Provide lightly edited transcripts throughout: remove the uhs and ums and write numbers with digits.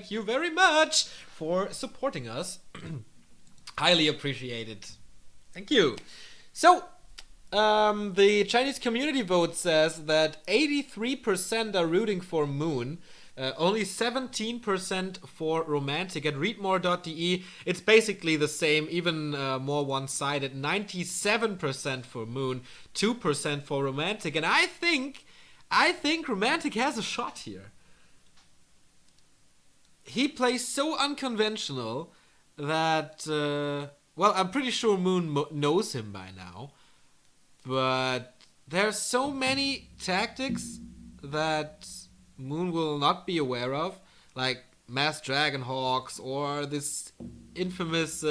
thank you very much for supporting us. Highly appreciated. Thank you. So, the Chinese community vote says that 83% are rooting for Moon. Only 17% for Romantic. At readmore.de, it's basically the same, even more one-sided. 97% for Moon, 2% for Romantic. And I think Romantic has a shot here. He plays so unconventional that, well, I'm pretty sure Moon knows him by now. But there's so many tactics that Moon will not be aware of, like Mass Dragon Hawks or this infamous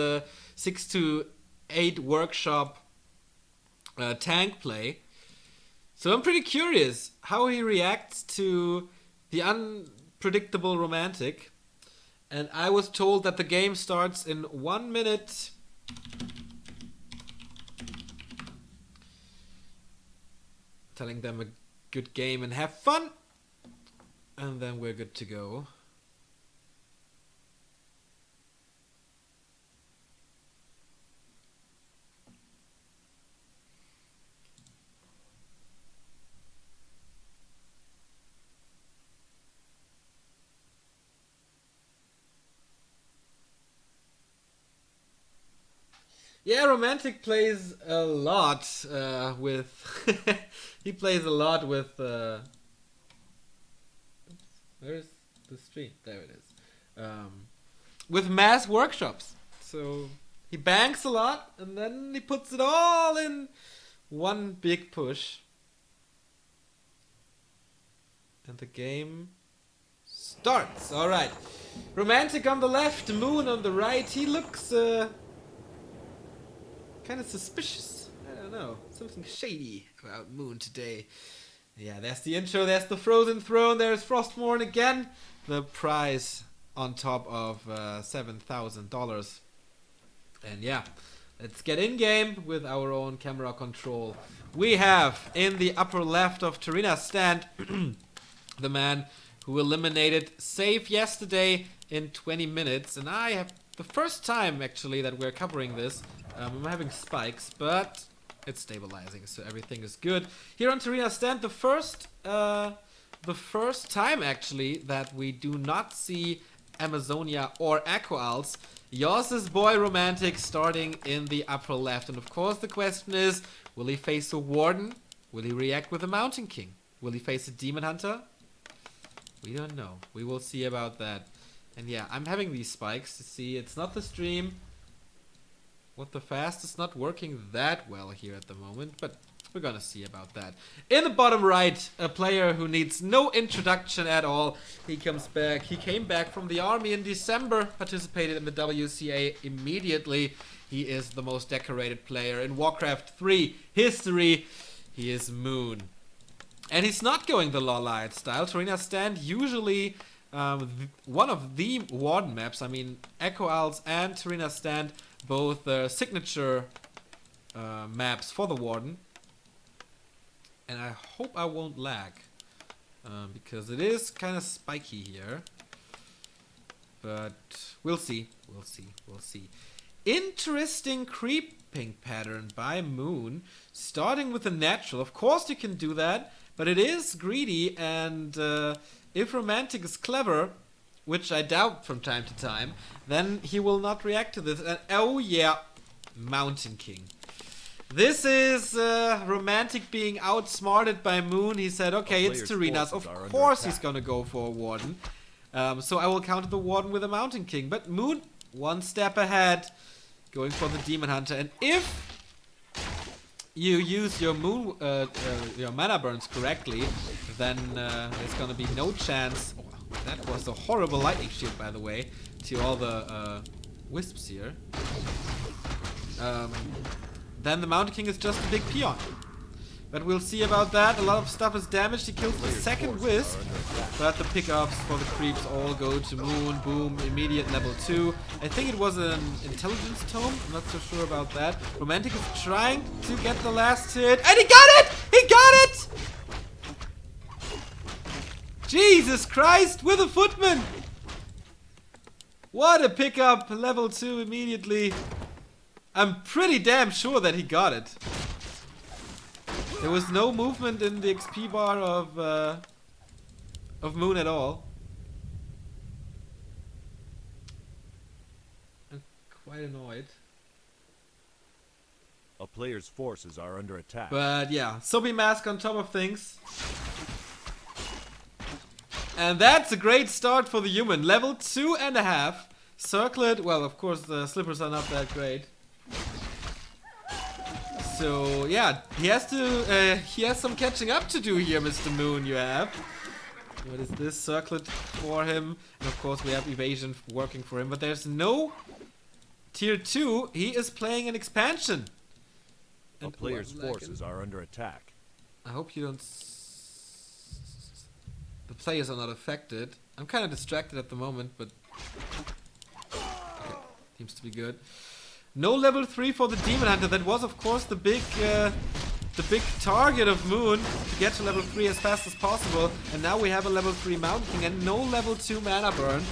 6 to 8 workshop tank play. So I'm pretty curious how he reacts to the unpredictable Romantic. And I was told that the game starts in 1 minute. Telling them a good game and have fun. And then we're good to go. Yeah, Romantic plays a lot with... he plays a lot with... Where's the stream? There it is. With mass workshops. So he banks a lot and then he puts it all in one big push. And the game starts. Alright. Romantic on the left, Moon on the right. He looks kind of suspicious. I don't know. Something shady about Moon today. Yeah, there's the intro, there's the Frozen Throne, there's Frostmourne again. The prize on top of $7,000. And yeah, let's get in game with our own camera control. We have in the upper left of Tarina's stand the man who eliminated Save yesterday in 20 minutes. And I have the first time actually that we're covering this. I'm having spikes, but it's stabilizing, so everything is good. Here on Tarina's stand, the first time actually that we do not see Amazonia or Echo Owls. Yoss's boy Romantic starting in the upper left. And of course the question is, will he face a Warden? Will he react with a Mountain King? Will he face a Demon Hunter? We don't know. We will see about that. And yeah, I'm having these spikes to see. It's not the stream. What the fast is not working that well here at the moment, but we're gonna see about that. In the bottom right, a player who needs no introduction at all. He comes back. He came back from the army in December, participated in the WCA immediately. He is the most decorated player in Warcraft 3 history. He is Moon. And he's not going the Lolite style. Tarina's stand usually one of the Warden maps. I mean, Echo Owls and Tarina's stand, both signature maps for the Warden. And I hope I won't lag, because it is kind of spiky here. But we'll see, we'll see, we'll see. Interesting creeping pattern by Moon, starting with a natural. Of course you can do that, but it is greedy, and if Romantic is clever, which I doubt from time to time, then he will not react to this. And oh yeah, Mountain King. This is Romantic being outsmarted by Moon. He said, okay, it's Tarina's. Of course he's gonna go for a Warden. So I will counter the Warden with a Mountain King. But Moon, one step ahead, going for the Demon Hunter. And if you use your Moon, your mana burns correctly, then there's gonna be no chance. Oh, that was a horrible lightning shield, by the way, to all the wisps here. Then the Mountain King is just a big peon. But we'll see about that. A lot of stuff is damaged. He kills the second wisp. But the pickups for the creeps all go to Moon. Boom, immediate level 2. I think it was an intelligence tome. I'm not so sure about that. Romantic is trying to get the last hit. And he got it! He got it! Jesus Christ, with a footman! What a pickup! Level 2 immediately. I'm pretty damn sure that he got it. There was no movement in the XP bar of Moon at all. I'm quite annoyed. A player's forces are under attack. But yeah, Sobi Mask on top of things. And that's a great start for the human. Level 2.5. Circlet, well, of course the slippers are not that great. So yeah, he has some catching up to do here, Mr. Moon. You have. What is this? Circlet for him, and of course we have evasion working for him. But there's no tier 2. He is playing an expansion. A player's forces are under attack. I hope you don't. The players are not affected. I'm kind of distracted at the moment, but okay. Seems to be good. No level 3 for the Demon Hunter. That was, of course, the big target of Moon, to get to level 3 as fast as possible. And now we have a level 3 Mountain King and no level 2 mana burn,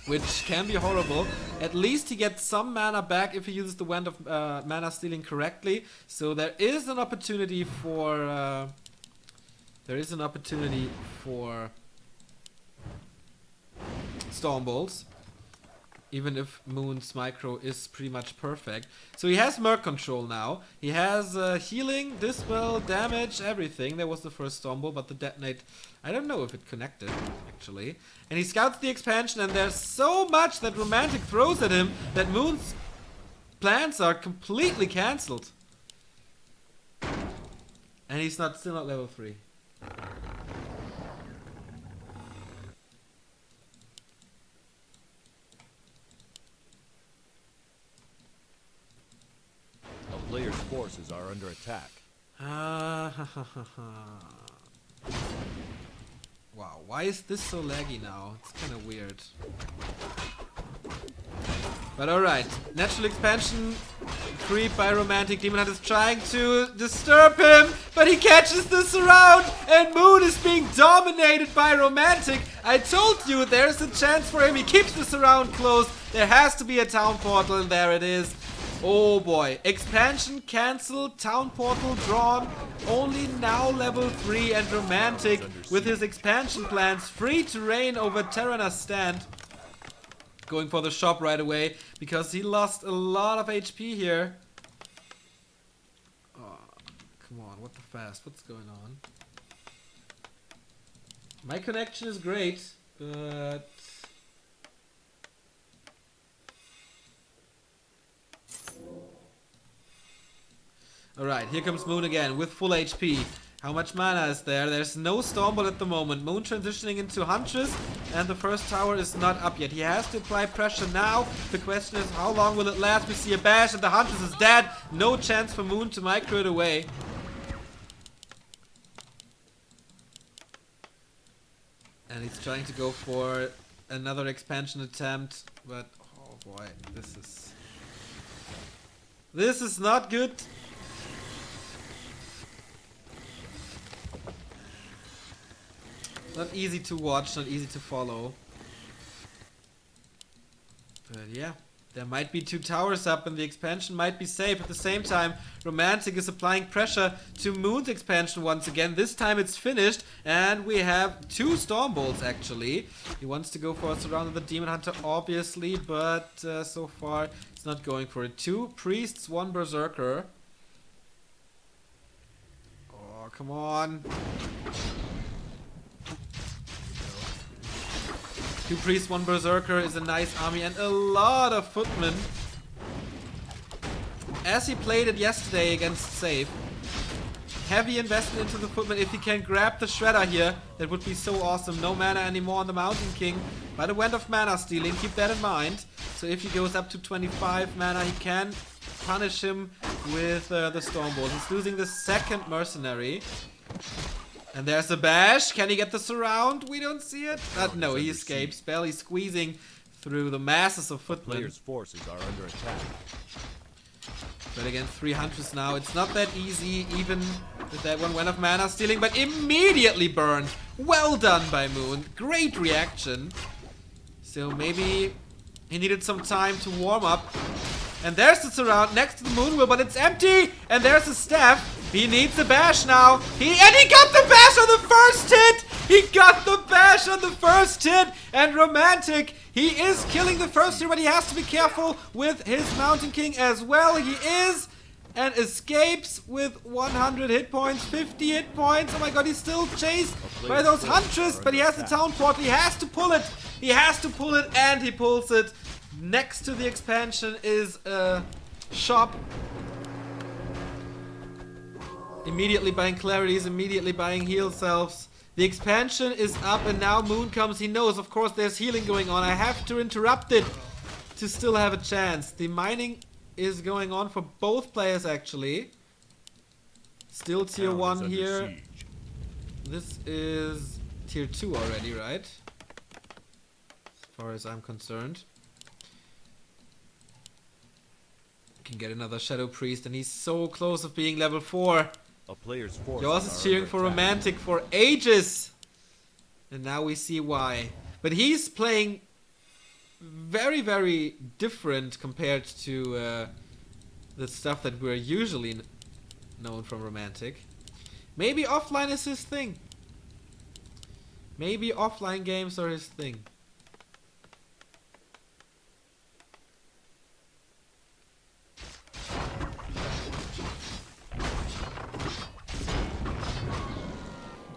which can be horrible. At least he gets some mana back if he uses the Wand of Mana Stealing correctly. So there is an opportunity for Storm Bolts. Even if Moon's micro is pretty much perfect. So he has Merc Control now. He has healing, Dispel, damage, everything. There was the first Storm Bolt, but the Detonate, I don't know if it connected, actually. And he scouts the expansion, and there's so much that Romantic throws at him that Moon's plans are completely cancelled. And he's still not level 3. Player's forces are under attack. Wow, why is this so laggy now? It's kind of weird. But alright, natural expansion creep by Romantic. Demon Hunter is trying to disturb him, but he catches the surround, and Moon is being dominated by Romantic. I told you there's a chance for him. He keeps the surround closed. There has to be a town portal, and there it is. Oh boy, expansion cancelled, town portal drawn, only now level 3, and Romantic with his expansion plans free to reign over Terrana's stand. Going for the shop right away because he lost a lot of HP here. Oh, come on, what the fast? What's going on? My connection is great, but alright, here comes Moon again with full HP. How much mana is there? There's no Stormbolt at the moment. Moon transitioning into Huntress, and the first tower is not up yet. He has to apply pressure now. The question is, how long will it last? We see a bash, and the Huntress is dead. No chance for Moon to micro it away. And he's trying to go for another expansion attempt, but oh boy, this is not good. Not easy to watch, not easy to follow. But yeah, there might be 2 towers up and the expansion might be safe. At the same time, Romantic is applying pressure to Moon's expansion once again. This time it's finished, and we have 2 Storm Bolts actually. He wants to go for a surround of the Demon Hunter, obviously, but so far it's not going for it. 2 Priests, 1 Berserker. Oh, come on. 2 Priests, 1 Berserker is a nice army, and a lot of footmen. As he played it yesterday against Save. Heavy investment into the footmen. If he can grab the Shredder here, that would be so awesome. No mana anymore on the Mountain King. By the Wand of Mana Stealing, keep that in mind. So if he goes up to 25 mana, he can punish him with the Stormbolt. He's losing the second Mercenary. And there's a bash. Can he get the surround? We don't see it. No, he escapes, barely squeezing through the masses of footmen. Player's forces are under attack. But again, 3 Huntress now. It's not that easy, even with that one Wand of Mana Stealing, but immediately burned. Well done by Moon. Great reaction. So maybe He needed some time to warm up. And there's the surround next to the moon wheel, but it's empty. And there's the staff. He needs the bash now. He got the bash on the first hit. He got the bash on the first hit. And Romantic, he is killing the first hit, but he has to be careful with his Mountain King as well. He is. And escapes with 100 hit points, 50 hit points. Oh my god, he's still chased by those Huntress, but he has the Town Portal. He has to pull it. He has to pull it, and he pulls it. Next to the expansion is a shop. Immediately buying Clarities, immediately buying heal selves. The expansion is up, and now Moon comes. He knows, of course, there's healing going on. I have to interrupt it to still have a chance. The mining is going on for both players, actually. Still tier 1 here. This is tier 2 already, right? As far as I'm concerned. Can get another Shadow Priest, and he's so close of being level 4. A player's force. Yours is cheering for Romantic for ages. And now we see why. But he's playing very, very different compared to the stuff that we're usually known from Romantic. Maybe offline is his thing. Maybe offline games are his thing.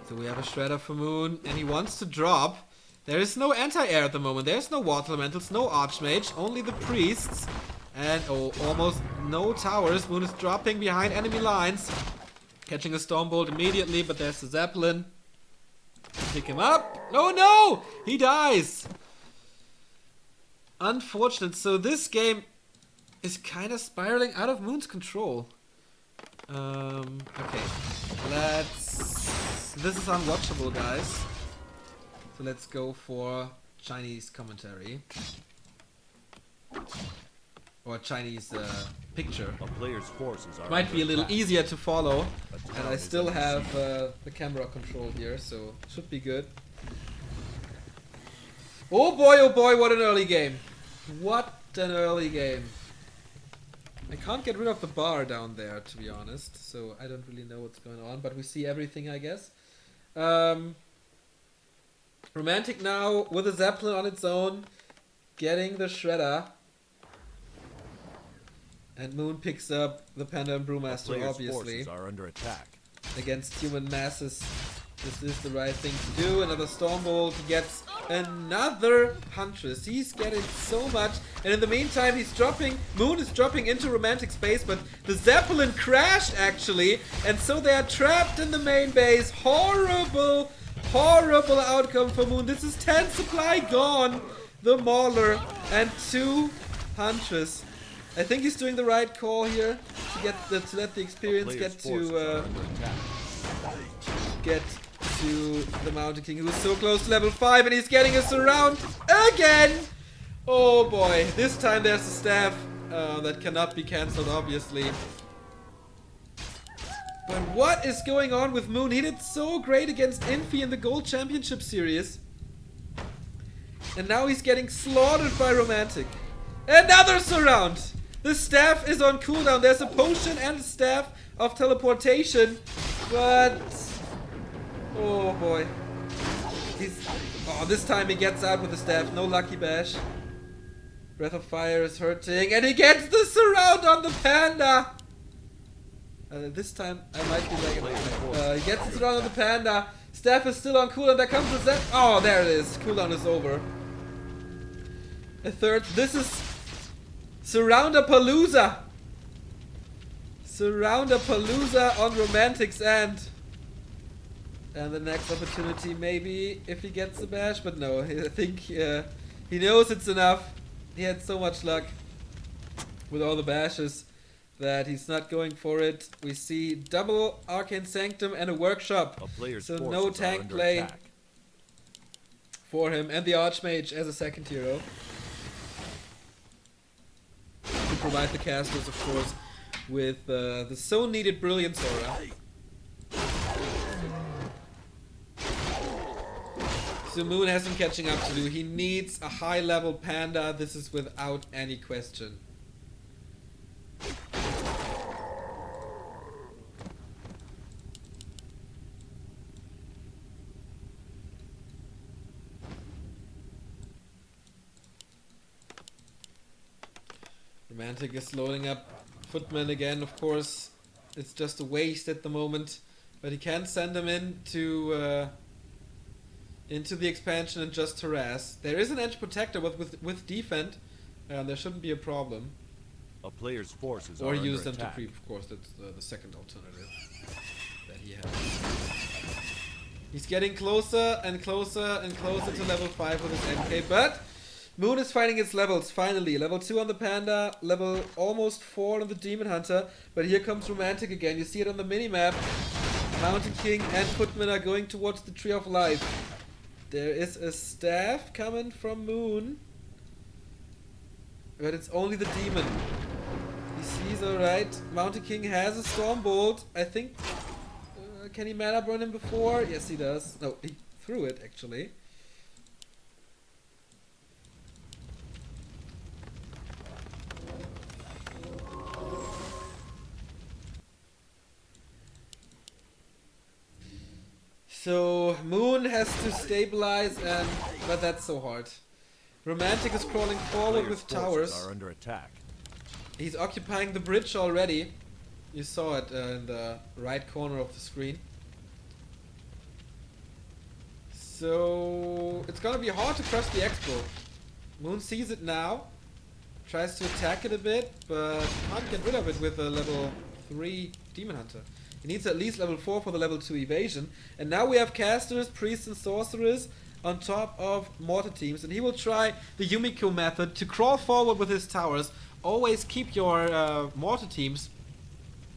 So we have a Shredder for Moon, and he wants to drop. There is no anti-air at the moment. There's no water elementals, no archmage, only the priests. And almost no towers. Moon is dropping behind enemy lines. Catching a Stormbolt immediately, but there's the Zeppelin. Pick him up. Oh no! He dies. Unfortunate. So this game is kind of spiraling out of Moon's control. Okay. This is unwatchable, guys. So let's go for Chinese commentary. Or Chinese picture. A player's forces are Might be a little attack. easier to follow. And I still have the camera control here, so should be good. Oh boy, what an early game. What an early game. I can't get rid of the bar down there, to be honest, so I don't really know what's going on, but we see everything, I guess. Romantic now with a Zeppelin on its own, getting the Shredder. And Moon picks up the Panda and Brewmaster, obviously. Are under attack. Against human masses, this is the right thing to do. Another Stormbolt, he gets another Huntress. He's getting so much, and in the meantime he's dropping, Moon is dropping into Romantic space, but the Zeppelin crashed actually, and so they are trapped in the main base. Horrible, horrible outcome for Moon. This is 10 supply gone, the Mauler, and 2 Huntress. I think he's doing the right call here to let the experience get to the Mountain King, who is so close to level 5, and he's getting a surround again. Oh boy, this time there's a staff that cannot be cancelled, obviously. But what is going on with Moon? He did so great against Infi in the Gold Championship Series, and now he's getting slaughtered by Romantic. Another surround. The staff is on cooldown. There's a potion and a staff of teleportation, but oh boy, this time he gets out with the staff. No lucky bash. Breath of Fire is hurting, and he gets the surround on the Panda. This time I might be like, he gets the surround on the Panda. Staff is still on cooldown. There comes the Zep. Oh, there it is. Cooldown is over. A third. This is Surround-a-Palooza! Surround-a-Palooza on Romantic's end. And the next opportunity, maybe, if he gets the bash, but no, I think he knows it's enough. He had so much luck with all the bashes that he's not going for it. We see double Arcane Sanctum and a Workshop. So no tank play for him. And the Archmage as a second hero. To provide the casters, of course, with the so needed Brilliance Aura. So Moon has some catching up to do. He needs a high level Panda. This is without any question. Romantic is loading up Footman again, of course. It's just a waste at the moment. But he can't send him into the expansion and just harass. There is an edge protector with defend. There shouldn't be a problem. A player's forces or are use under them attack. to creep, of course. That's the second alternative that he has. He's getting closer and closer and closer to level 5 with his MK, but Moon is finding its levels, finally. Level 2 on the Panda, level almost 4 on the Demon Hunter, but here comes Romantic again. You see it on the minimap. Mountain King and Footman are going towards the Tree of Life. There is a staff coming from Moon, but it's only the Demon. He sees, alright, Mountain King has a Stormbolt. I think, can he mana burn him before? Yes, he does. No, he threw it, actually. So Moon has to stabilize, but that's so hard. Romantic is crawling forward with towers. Are under attack. He's occupying the bridge already. You saw it in the right corner of the screen. So it's gonna be hard to crush the Expo. Moon sees it now, tries to attack it a bit, but can't get rid of it with a level 3 Demon Hunter. He needs at least level 4 for the level 2 evasion. And now we have casters, priests and sorcerers on top of mortar teams. And he will try the Yumiko method to crawl forward with his towers. Always keep your mortar teams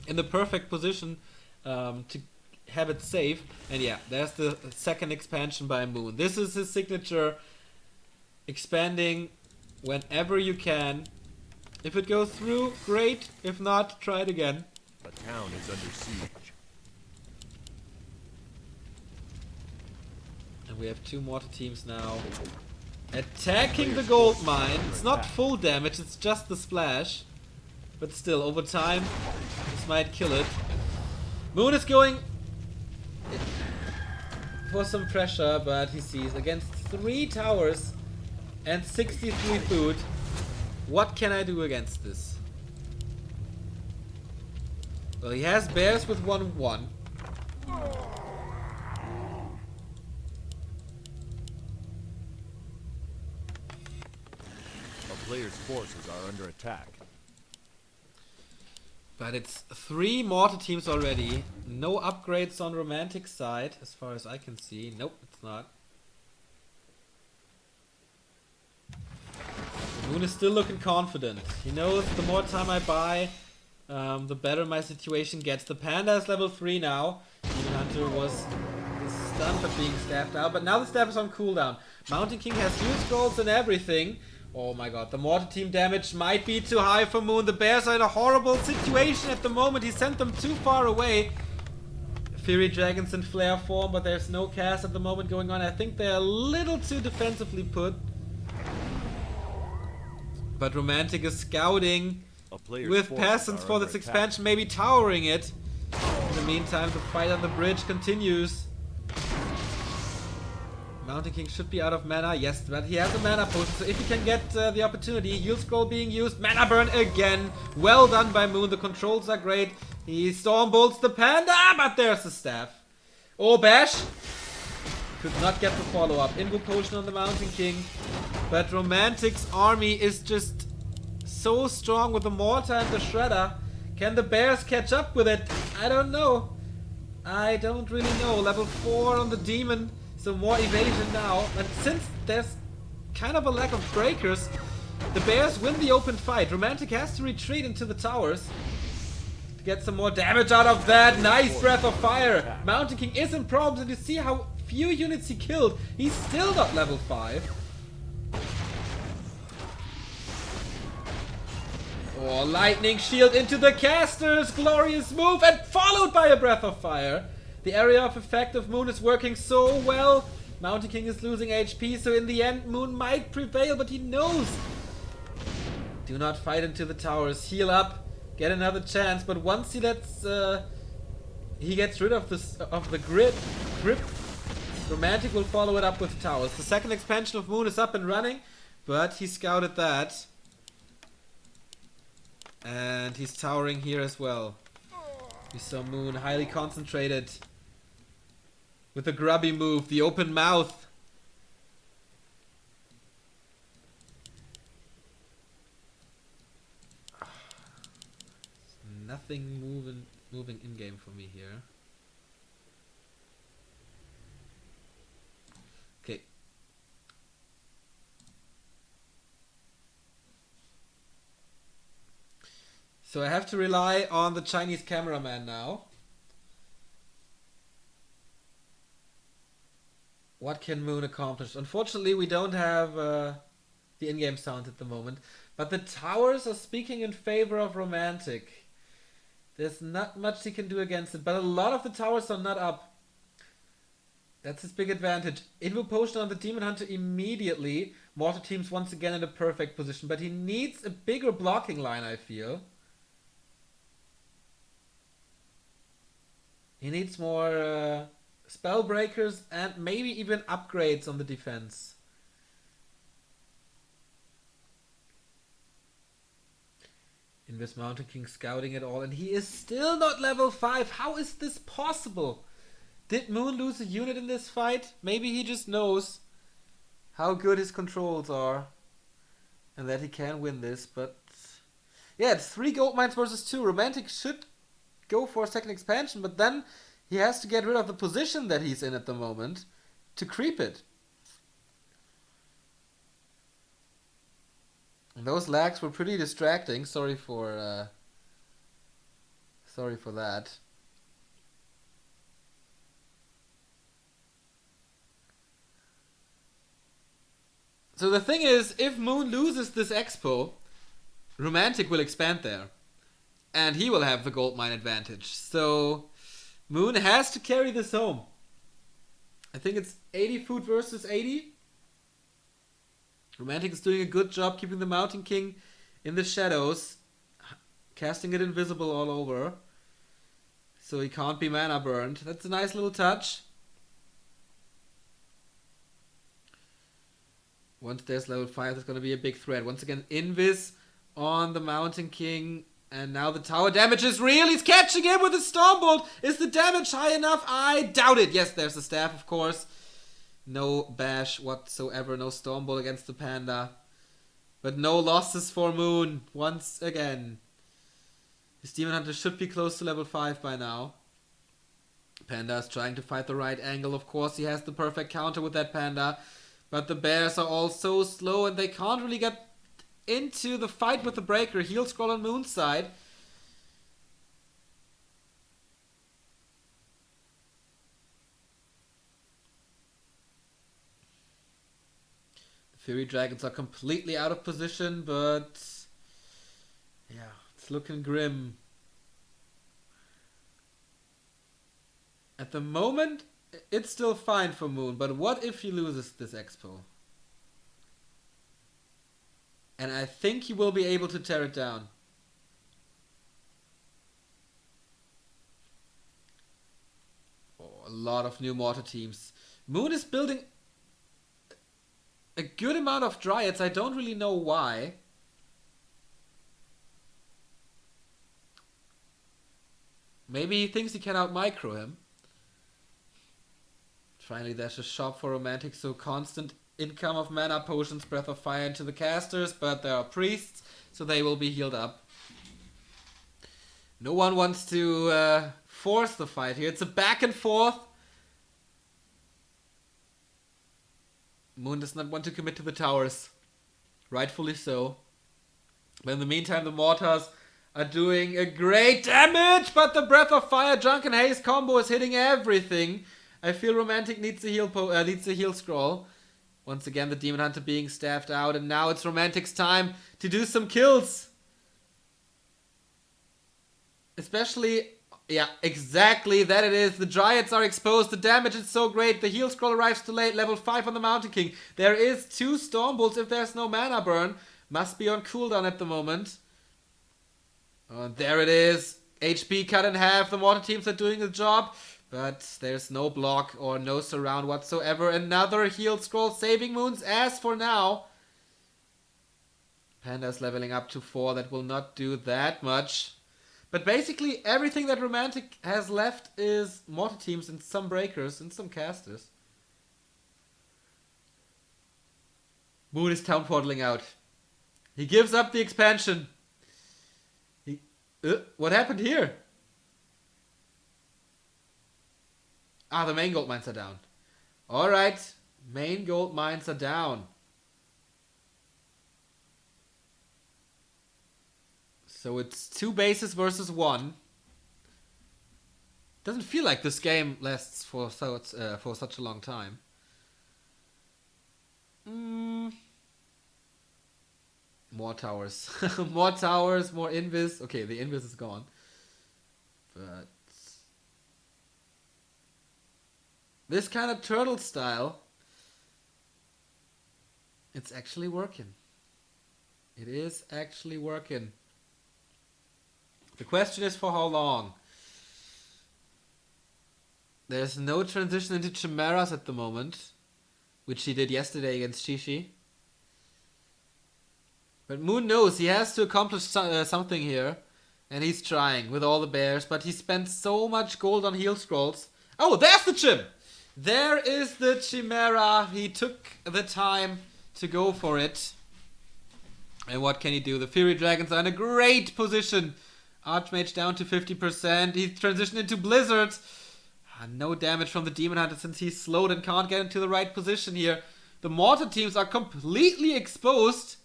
in the perfect position to have it safe. And yeah, there's the second expansion by Moon. This is his signature. Expanding whenever you can. If it goes through, great. If not, try it again. The town is under siege. And we have 2 mortar teams now attacking the gold mine. It's not full damage, it's just the splash. But still, over time, this might kill it. Moon is going for some pressure, but he sees against 3 towers and 63 food. What can I do against this? Well, he has bears with 1-1. A player's forces are under attack. But it's 3 mortar teams already. No upgrades on Romantic side, as far as I can see. Nope, it's not. Moon is still looking confident. He knows the more time I buy, the better my situation gets. The Panda is level 3 now. Demon Hunter was stunned for being staffed out, but now the staff is on cooldown. Mountain King has huge scrolls and everything. Oh my god, the mortar team damage might be too high for Moon. The bears are in a horrible situation at the moment. He sent them too far away. Fury Dragons in flare form, but there's no cast at the moment going on. I think they're a little too defensively put. But Romantic is scouting with peasants for this expansion, maybe towering it. In the meantime, the fight on the bridge continues. Mountain King should be out of mana, yes, but he has a mana potion, so if he can get the opportunity, Heal Scroll being used, mana burn again. Well done by Moon, the controls are great. He Stormbolts the Panda, but there's the staff. Oh, Bash! Could not get the follow-up. Invo Potion on the Mountain King. But Romantic's army is just so strong with the Mortar and the Shredder. Can the Bears catch up with it? I don't know. I don't really know. Level 4 on the Demon. So more evasion now. And since there's kind of a lack of breakers, the Bears win the open fight. Romantic has to retreat into the towers to get some more damage out of that. Nice Breath of Fire. Mountain King is in problems, and you see how few units he killed. He's still not level 5. Oh, Lightning Shield into the casters. Glorious move, and followed by a Breath of Fire. The area of effect of Moon is working so well. Mountain King is losing HP, so in the end Moon might prevail, but he knows. Do not fight into the towers. Heal up, get another chance. But once he lets, he gets rid of the grip. Romantic will follow it up with towers. The second expansion of Moon is up and running, but he scouted that. And he's towering here as well. We saw Moon highly concentrated with the grubby move, the open mouth. Nothing moving in game for me here. Okay. So I have to rely on the Chinese cameraman now. What can Moon accomplish? Unfortunately, we don't have the in-game sound at the moment. But the towers are speaking in favor of Romantic. There's not much he can do against it. But a lot of the towers are not up. That's his big advantage. Invo Potion on the Demon Hunter immediately. Mortar Team's once again in a perfect position. But he needs a bigger blocking line, I feel. He needs more spell breakers and maybe even upgrades on the defense. Invis Mountain King scouting it all, and he is still not level 5. How is this possible? Did Moon lose a unit in this fight? Maybe he just knows how good his controls are and that he can win this, but yeah, it's 3 gold mines versus 2. Romantic should go for a second expansion, but then he has to get rid of the position that he's in at the moment to creep it. And those lags were pretty distracting. Sorry for that. So the thing is, if Moon loses this expo, Romantic will expand there. And he will have the gold mine advantage. So Moon has to carry this home. I think it's 80 food versus 80. Romantic is doing a good job keeping the Mountain King in the shadows. Casting it invisible all over. So he can't be mana burned. That's a nice little touch. Once there's level 5, there's going to be a big threat. Once again, Invis on the Mountain King. And now the tower damage is real. He's catching him with a Stormbolt. Is the damage high enough? I doubt it. Yes, there's the staff, of course. No bash whatsoever. No Stormbolt against the Panda. But no losses for Moon. Once again. His Demon Hunter should be close to level 5 by now. Panda is trying to fight the right angle. Of course, he has the perfect counter with that Panda. But the bears are all so slow and they can't really get into the fight with the breaker. Heal scroll on Moon's side. The Fury Dragons are completely out of position, but yeah, it's looking grim. At the moment, it's still fine for Moon, but what if he loses this expo? And I think he will be able to tear it down. Oh, a lot of new mortar teams. Moon is building a good amount of Dryads. I don't really know why. Maybe he thinks he can out-micro him. Finally, there's a shop for Romantic, so constant income of mana potions, breath of fire into the casters, but there are priests, so they will be healed up. No one wants to force the fight here. It's a back and forth. Moon does not want to commit to the towers. Rightfully so. But in the meantime, the mortars are doing a great damage, but the breath of fire, drunken haze combo is hitting everything. I feel Romantic needs a heal scroll. Once again, the Demon Hunter being staffed out, and now it's Romantic's time to do some kills. Especially Yeah, exactly. That it is. The Dryads are exposed. The damage is so great. The heal scroll arrives too late. Level 5 on the Mountain King. There is 2 Storm Bolts if there's no mana burn. Must be on cooldown at the moment. Oh, there it is. HP cut in half. The Mortar teams are doing the job. But there's no block or no surround whatsoever. Another heal scroll saving Moon's ass for now. Panda's leveling up to 4. That will not do that much. But basically everything that Romantic has left is Mortar teams and some breakers and some casters. Moon is town portaling out. He gives up the expansion. What happened here? Ah, the main gold mines are down. Alright, main gold mines are down. So it's 2 bases versus 1. Doesn't feel like this game lasts for such a long time. More towers. More towers, more invis. Okay, the invis is gone. But this kind of turtle style, it's actually working. It is actually working. The question is for how long? There's no transition into Chimeras at the moment, which he did yesterday against Shishi. But Moon knows he has to accomplish something here, and he's trying with all the bears, but he spent so much gold on heal scrolls. Oh, there's the Chim! There is the Chimera. He took the time to go for it. And what can he do? The Fury Dragons are in a great position. Archmage down to 50%. He's transitioned into Blizzard. No damage from the Demon Hunter since he's slowed and can't get into the right position here. The Mortar teams are completely exposed.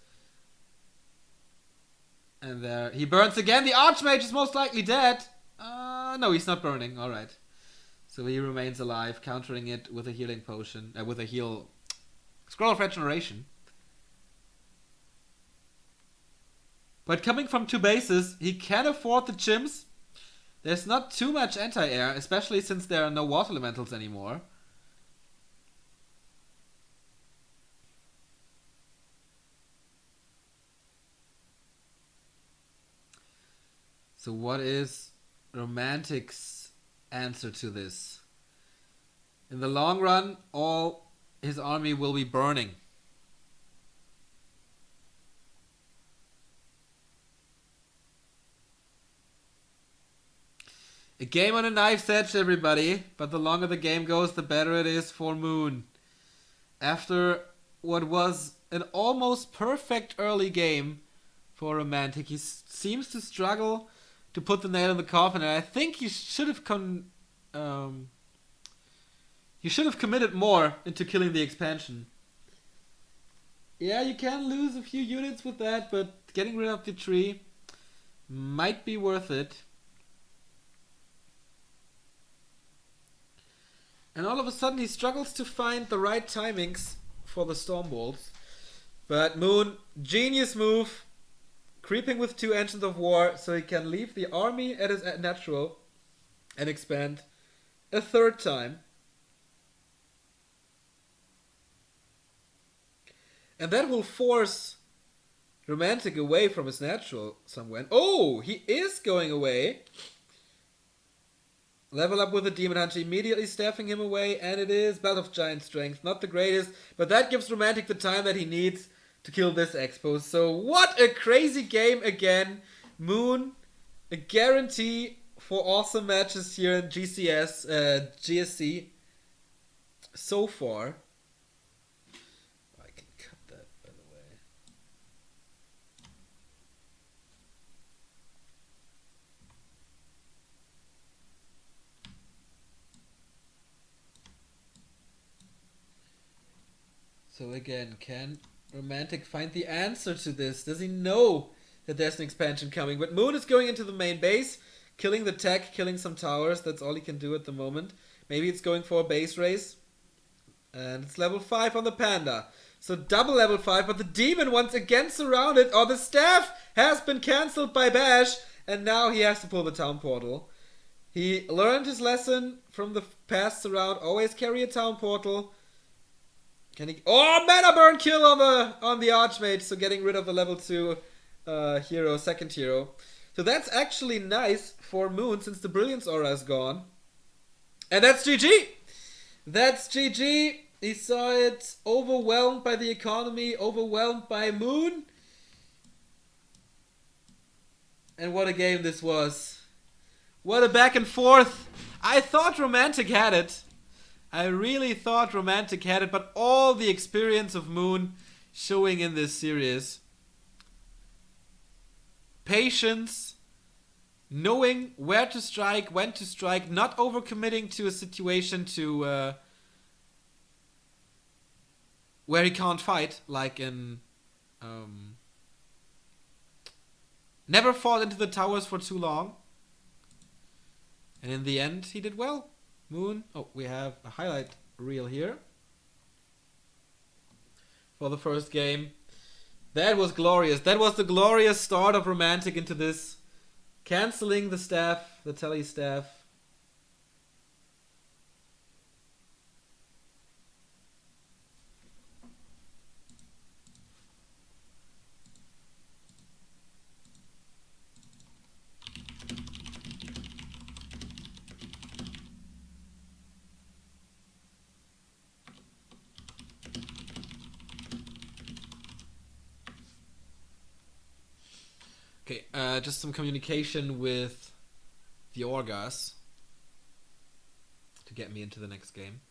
And there he burns again. The Archmage is most likely dead. No, he's not burning. Alright. So he remains alive, countering it with a healing potion. With a heal... Scroll of Regeneration. But coming from 2 bases, he can afford the Chims. There's not too much anti-air, especially since there are no water elementals anymore. So what is Romantic's answer to this? In the long run, all his army will be burning. A game on a knife's edge, everybody. But the longer the game goes, the better it is for Moon. After what was an almost perfect early game for Romantic, he seems to struggle to put the nail in the coffin, and I think he should have committed more into killing the expansion. Yeah, you can lose a few units with that, but getting rid of the tree might be worth it. And all of a sudden he struggles to find the right timings for the Storm Bolts. But Moon, genius move. Creeping with 2 Engines of War so he can leave the army at his natural and expand a 3rd time. And that will force Romantic away from his natural somewhere. Oh, he is going away. Level up with the Demon Hunter, immediately staffing him away, and it is Belt of Giant Strength. Not the greatest, but that gives Romantic the time that he needs to kill this Expo. So what a crazy game again. Moon, a guarantee for awesome matches here in GSC so far. I can cut that, by the way. So again, can Romantic find the answer to this? Does he know that there's an expansion coming? But Moon is going into the main base, killing the tech, killing some towers. That's all he can do at the moment. Maybe it's going for a base race. And it's level 5 on the Panda. So double level 5, but the Demon once again surrounded. Oh, the staff has been cancelled by Bash. And now he has to pull the town portal. He learned his lesson from the past round. Always carry a town portal. Can he? Oh, mana burn kill on the Archmage. So getting rid of the level 2 hero, second hero. So that's actually nice for Moon since the Brilliance Aura is gone. And that's GG. That's GG. He saw it overwhelmed by the economy, overwhelmed by Moon. And what a game this was. What a back and forth. I thought Romantic had it. I really thought Romantic had it, but all the experience of Moon showing in this series. Patience, knowing where to strike, when to strike, not overcommitting to a situation to where he can't fight, like in never fought into the towers for too long. And in the end, he did well. Moon. Oh, we have a highlight reel here for the first game. That was glorious. That was the glorious start of Romantic into this. Canceling the staff, the tele staff. Okay, just some communication with the Orgas to get me into the next game.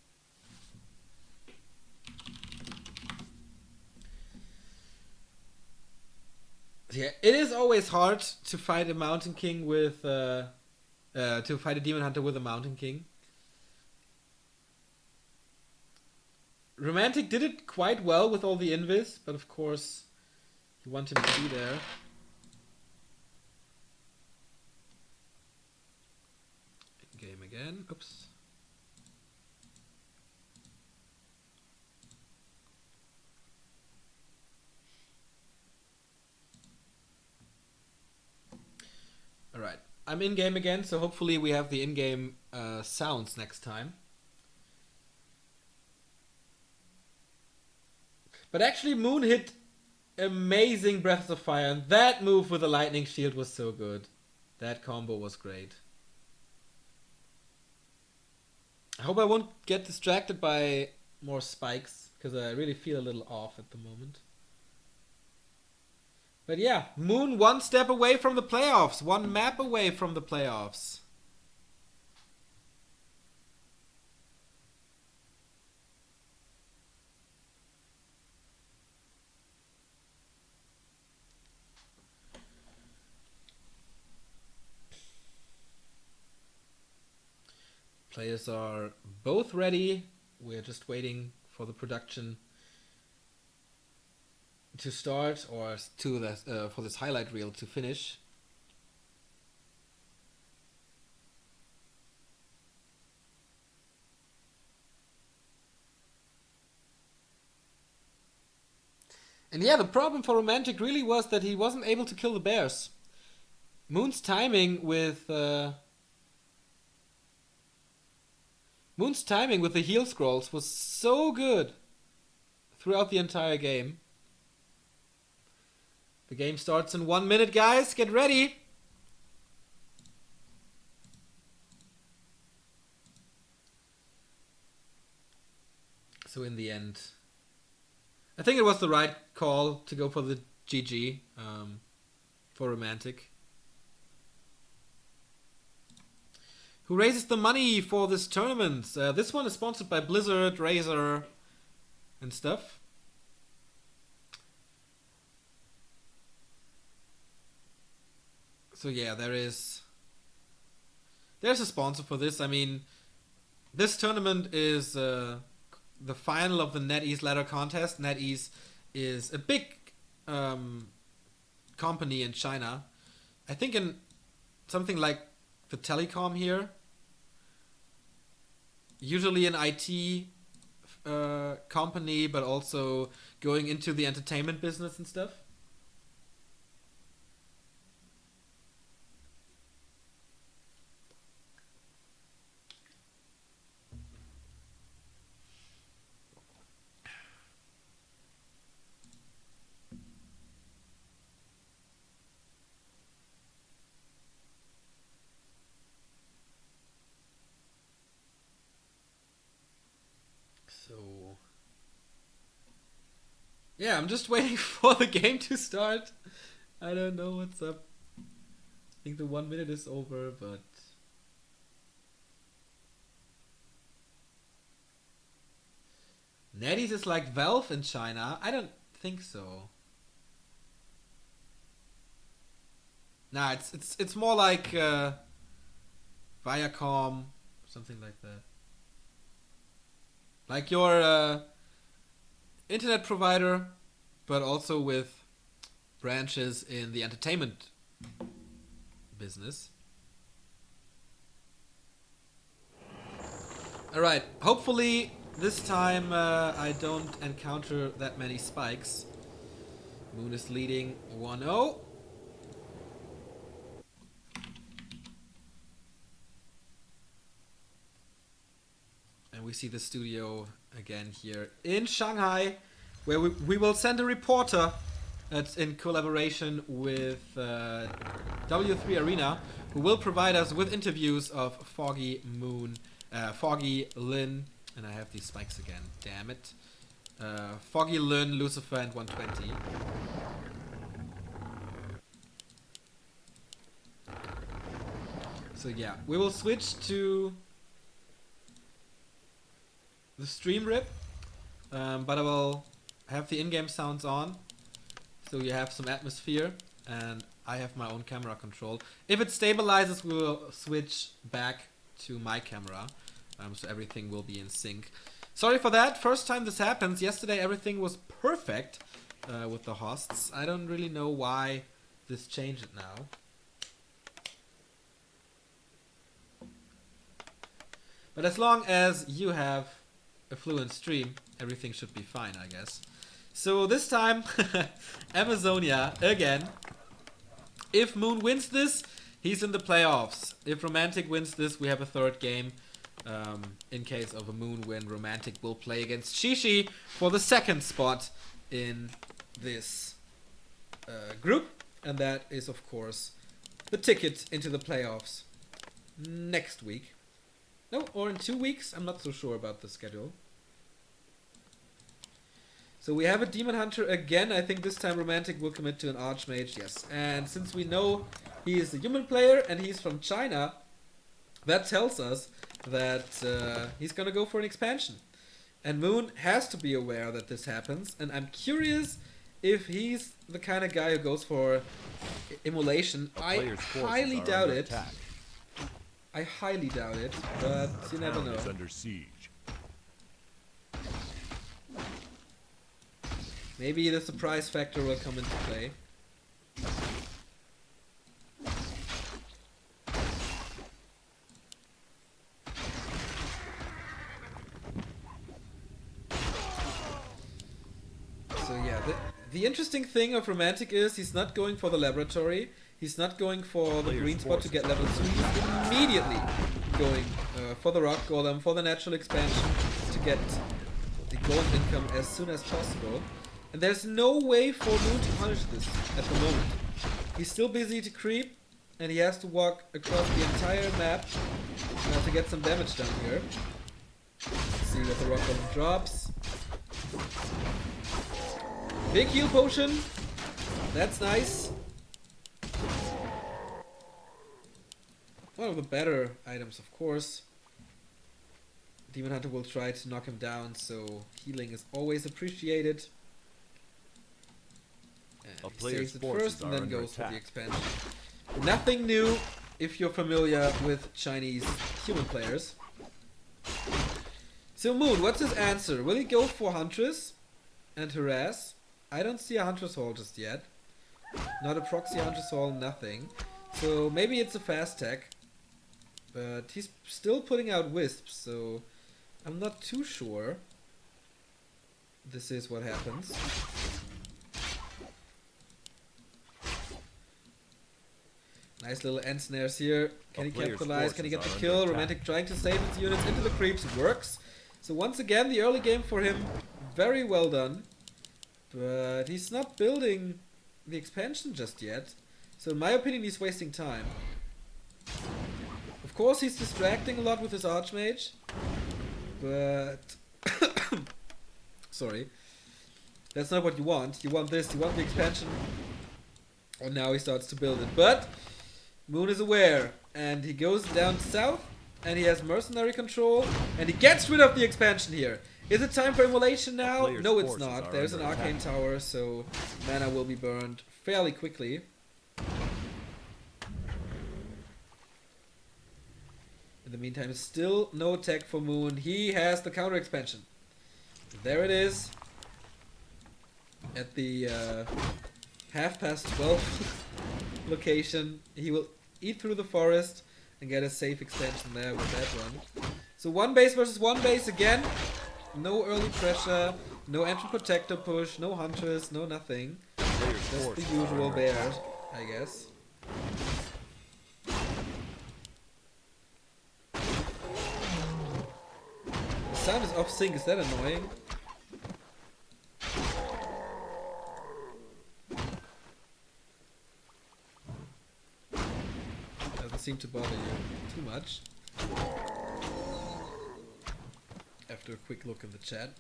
Yeah, it is always hard to fight a Mountain King with to fight a Demon Hunter with a Mountain King. Romantic did it quite well with all the invis, but of course you want him to be there. Game again. Oops. Alright. I'm in game again, so hopefully we have the in-game sounds next time. But actually Moon hit amazing Breath of Fire, and that move with the Lightning Shield was so good. That combo was great. I hope I won't get distracted by more spikes, because I really feel a little off at the moment. But yeah, Moon one step away from the playoffs. One map away from the playoffs. Players are both ready. We're just waiting for the production to start, or to the for this highlight reel to finish. And yeah, the problem for Romantic really was that he wasn't able to kill the bears. Moon's timing with the heal scrolls was so good throughout the entire game. The game starts in 1 minute, guys. Get ready. So in the end, I think it was the right call to go for the GG for Romantic. Who raises the money for this tournament? This one is sponsored by Blizzard, Razer, and stuff. So yeah, there's a sponsor for this. I mean, this tournament is the final of the NetEase ladder contest. NetEase is a big company in China. I think in something like the telecom here. Usually an IT company, but also going into the entertainment business and stuff. Yeah, I'm just waiting for the game to start. I don't know what's up. I think the 1 minute is over, but... NetEase is like Valve in China? I don't think so. Nah, it's more like Viacom, something like that. Like your internet provider, but also with branches in the entertainment business. Alright, hopefully this time I don't encounter that many spikes. Moon is leading 1-0. And we see the studio again here in Shanghai, where we will send a reporter in collaboration with W3 Arena, who will provide us with interviews of Foggy, Moon, Foggy, Lin, and I have these spikes again, damn it. Foggy, Lin, Lucifer, and 120. So yeah, we will switch to the stream rip, but I will have the in-game sounds on, so you have some atmosphere, and I have my own camera control. If it stabilizes, we will switch back to my camera, so everything will be in sync. Sorry for that, first time this happens. Yesterday everything was perfect with the hosts. I don't really know why this changed it now. But as long as you have a fluent stream, everything should be fine, I guess. So this time, Amazonia again. If Moon wins this, he's in the playoffs. If Romantic wins this, we have a third game. In case of a Moon win, Romantic will play against Shishi for the second spot in this group. And that is, of course, the ticket into the playoffs next week. No, or in 2 weeks. I'm not so sure about the schedule. So we have a Demon Hunter again. I think this time Romantic will commit to an Archmage, yes. And since we know he is a human player and he's from China, that tells us that he's gonna go for an expansion. And Moon has to be aware that this happens. And I'm curious if he's the kind of guy who goes for immolation. I highly doubt it. I highly doubt it, but you never know. Under siege. Maybe the surprise factor will come into play. So yeah, the interesting thing of Romantic is he's not going for the laboratory. He's not going for the green spot to get level 2. He's immediately going for the rock golem, for the natural expansion to get the gold income as soon as possible. And there's no way for Moon to punish this at the moment. He's still busy to creep, and he has to walk across the entire map to get some damage down here. Let's see what the rock golem drops. Big heal potion. That's nice. One of the better items, of course. Demon Hunter will try to knock him down, so healing is always appreciated. And he saves it first and then goes for the expansion. Nothing new if you're familiar with Chinese human players. So Moon, what's his answer? Will he go for Huntress and harass? I don't see a Huntress Hall just yet. Not a proxy Huntress Hall, nothing. So maybe it's a fast tech. But he's still putting out wisps, so I'm not too sure this is what happens. Nice little end snares here. Can he capitalize? Can he get the kill? Romantic trying to save its units into the creeps. Works. So once again, the early game for him, very well done. But he's not building the expansion just yet. So in my opinion, he's wasting time. Of course, he's distracting a lot with his Archmage. But... sorry. That's not what you want. You want this, you want the expansion. And now he starts to build it. But Moon is aware, and he goes down south, and he has mercenary control, and he gets rid of the expansion here. Is it time for immolation now? No, it's not. There's an arcane tower, so mana will be burned fairly quickly. In the meantime, still no attack for Moon. He has the counter expansion. There it is. At the 12:30 location. He will eat through the forest and get a safe expansion there with that one. So one base versus one base again. No early pressure, no entry protector push, no hunters, no nothing. Just the usual bears, I guess. The sound is off sync, is that annoying? Doesn't seem to bother you too much. After a quick look in the chat.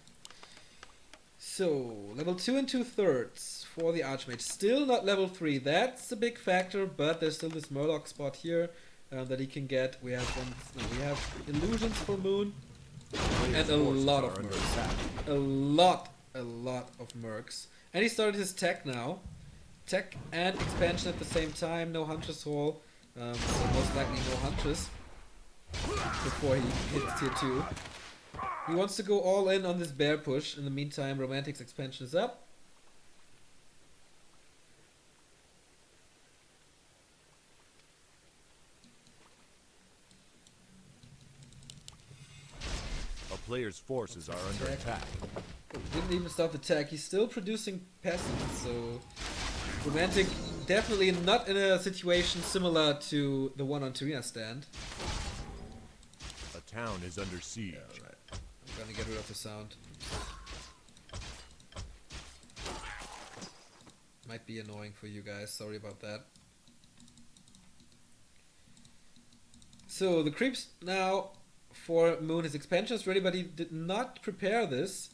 So, level 2 and 2/3 for the Archmage. Still not level 3. That's a big factor, but there's still this Murloc spot here that he can get. We have we have illusions for Moon and a lot of mercs. A lot of mercs. And he started his tech now. Tech and expansion at the same time. No Huntress Hall. So most likely no Huntress before he hits tier 2. He wants to go all in on this bear push. In the meantime, Romantic's expansion is up. A player's forces are under attack. Didn't even start the attack. He's still producing peasants, so Romantic definitely not in a situation similar to the one on Tarina stand. A town is under siege. Yeah, right. I'm gonna get rid of the sound. Might be annoying for you guys, sorry about that. So the creeps now for Moon, his expansion is ready, but he did not prepare this.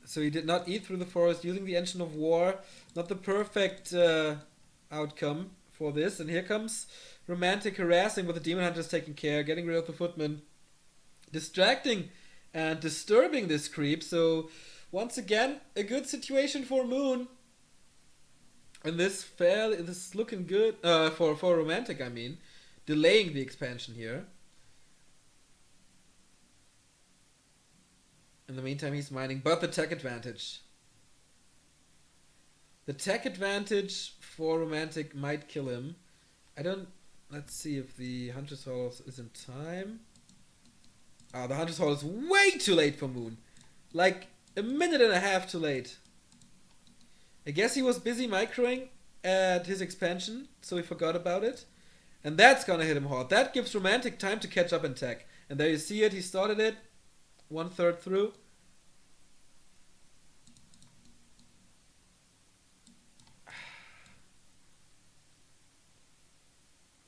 So he did not eat through the forest using the Engine of War. Not the perfect outcome for this. And here comes Romantic harassing with the Demon Hunters taking care, getting rid of the Footmen. Distracting and disturbing this creep. So once again, a good situation for Moon. And this is looking good for Romantic, I mean. Delaying the expansion here. In the meantime, he's mining, but the tech advantage. The tech advantage for Romantic might kill him. Let's see if the Hunter's Hall is in time. Ah, the Hunter's Hall is way too late for Moon. Like, a minute and a half too late. I guess he was busy microing at his expansion, so he forgot about it. And that's gonna hit him hard. That gives Romantic time to catch up in tech. And there you see it, he started it. 1/3 through.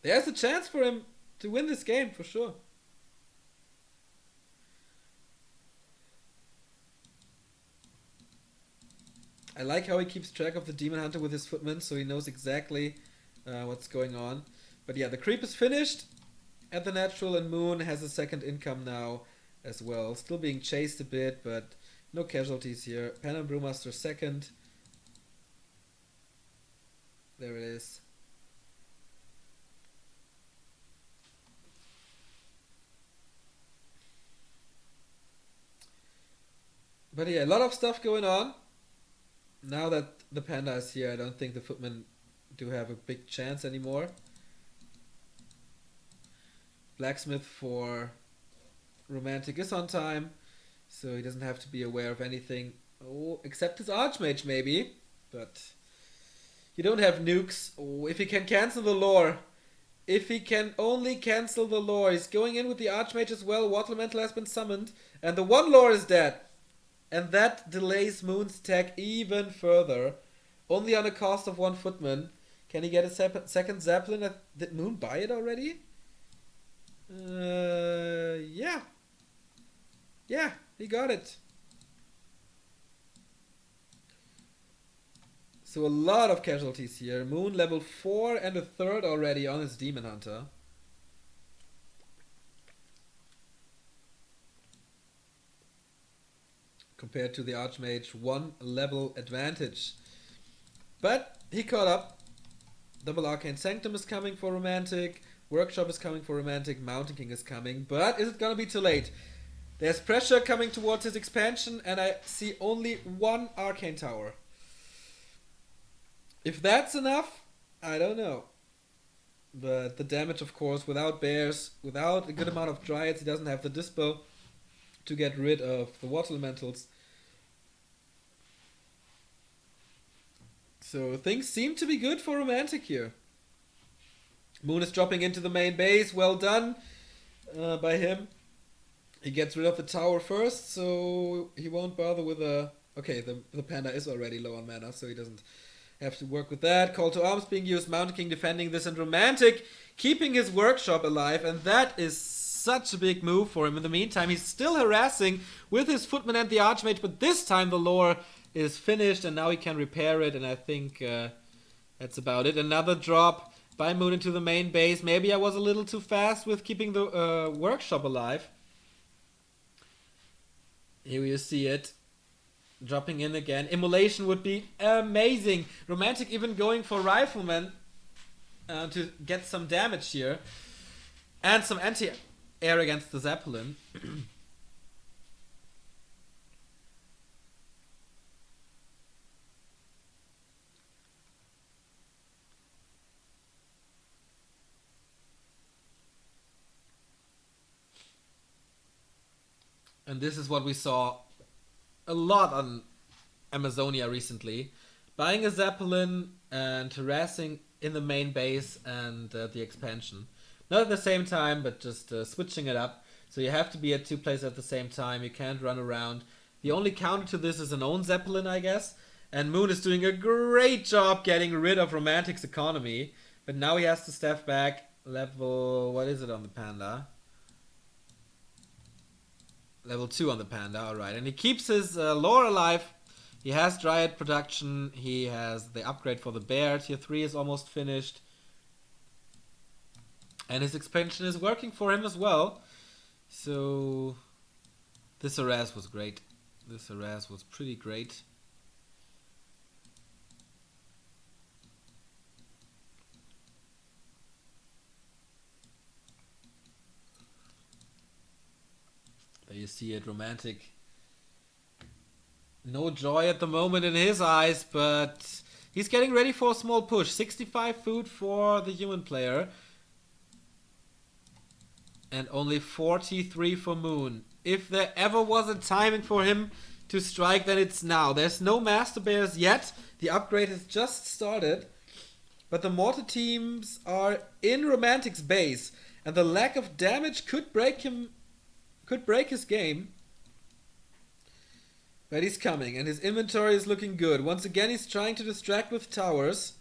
There's a chance for him to win this game, for sure. I like how he keeps track of the Demon Hunter with his Footmen, so he knows exactly what's going on. But yeah, the creep is finished at the natural, and Moon has a second income now as well. Still being chased a bit, but no casualties here. Pan and Brewmaster second. There it is. But yeah, a lot of stuff going on. Now that the Panda is here, I don't think the Footmen do have a big chance anymore. Blacksmith for Romantic is on time, so he doesn't have to be aware of anything. Oh, except his Archmage maybe, but you don't have nukes. Oh, if he can cancel the lore. If he can only cancel the lore. He's going in with the Archmage as well. Water Elemental has been summoned, and the one lore is dead. And that delays Moon's tech even further. Only on a cost of 1 Footman. Can he get a second Zeppelin? Did Moon buy it already? Yeah. Yeah, he got it. So a lot of casualties here. Moon level 4 and a third already on his Demon Hunter. Compared to the Archmage, 1 level advantage. But he caught up. Double Arcane Sanctum is coming for Romantic. Workshop is coming for Romantic. Mountain King is coming. But is it gonna be too late? There's pressure coming towards his expansion, and I see only 1 Arcane Tower. If that's enough, I don't know. But the damage, of course, without bears, without a good amount of dryads, he doesn't have the dispo to get rid of the water elementals. So things seem to be good for Romantic here. Moon is dropping into the main base. Well done by him. He gets rid of the tower first, so he won't bother with a... Okay, the panda is already low on mana, so he doesn't have to work with that. Call to arms being used. Mountain King defending this, and Romantic keeping his workshop alive, and that is such a big move for him. In the meantime, he's still harassing with his Footman and the Archmage, but this time the lore is finished, and now he can repair it, and I think that's about it. Another drop by Moon into the main base. Maybe I was a little too fast with keeping the workshop alive. Here you see it. Dropping in again. Immolation would be amazing. Romantic even going for Rifleman to get some damage here. And some anti-air against the Zeppelin. And this is what we saw a lot on Amazonia recently. Buying a Zeppelin and harassing in the main base and the expansion. Not at the same time, but just switching it up. So you have to be at 2 places at the same time. You can't run around. The only counter to this is an own Zeppelin, I guess. And Moon is doing a great job getting rid of Romantic's economy. But now he has to step back. Level... what is it on the Panda? Level 2 on the Panda, alright. And he keeps his lore alive. He has Dryad production. He has the upgrade for the bear. Tier 3 is almost finished. And his expansion is working for him as well. So this harass was great. This harass was pretty great. There you see it, Romantic. No joy at the moment in his eyes, but he's getting ready for a small push. 65 food for the human player. And only 43 for Moon. If there ever was a timing for him to strike, then it's now. There's no Master Bears yet. The upgrade has just started. But the mortar teams are in Romantic's base. And the lack of damage could break him... could break his game. But he's coming, and his inventory is looking good. Once again, he's trying to distract with towers.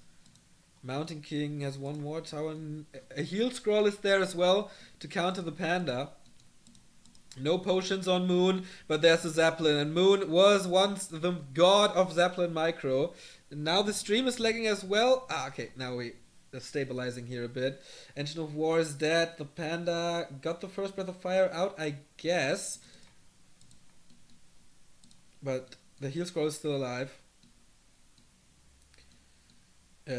Mountain King has 1 more tower. A heal scroll is there as well to counter the Panda. No potions on Moon, but there's the Zeppelin. And Moon was once the god of Zeppelin Micro. And now the stream is lagging as well. Okay, now we are stabilizing here a bit. Engine of War is dead. The Panda got the first Breath of Fire out, I guess. But the heal scroll is still alive.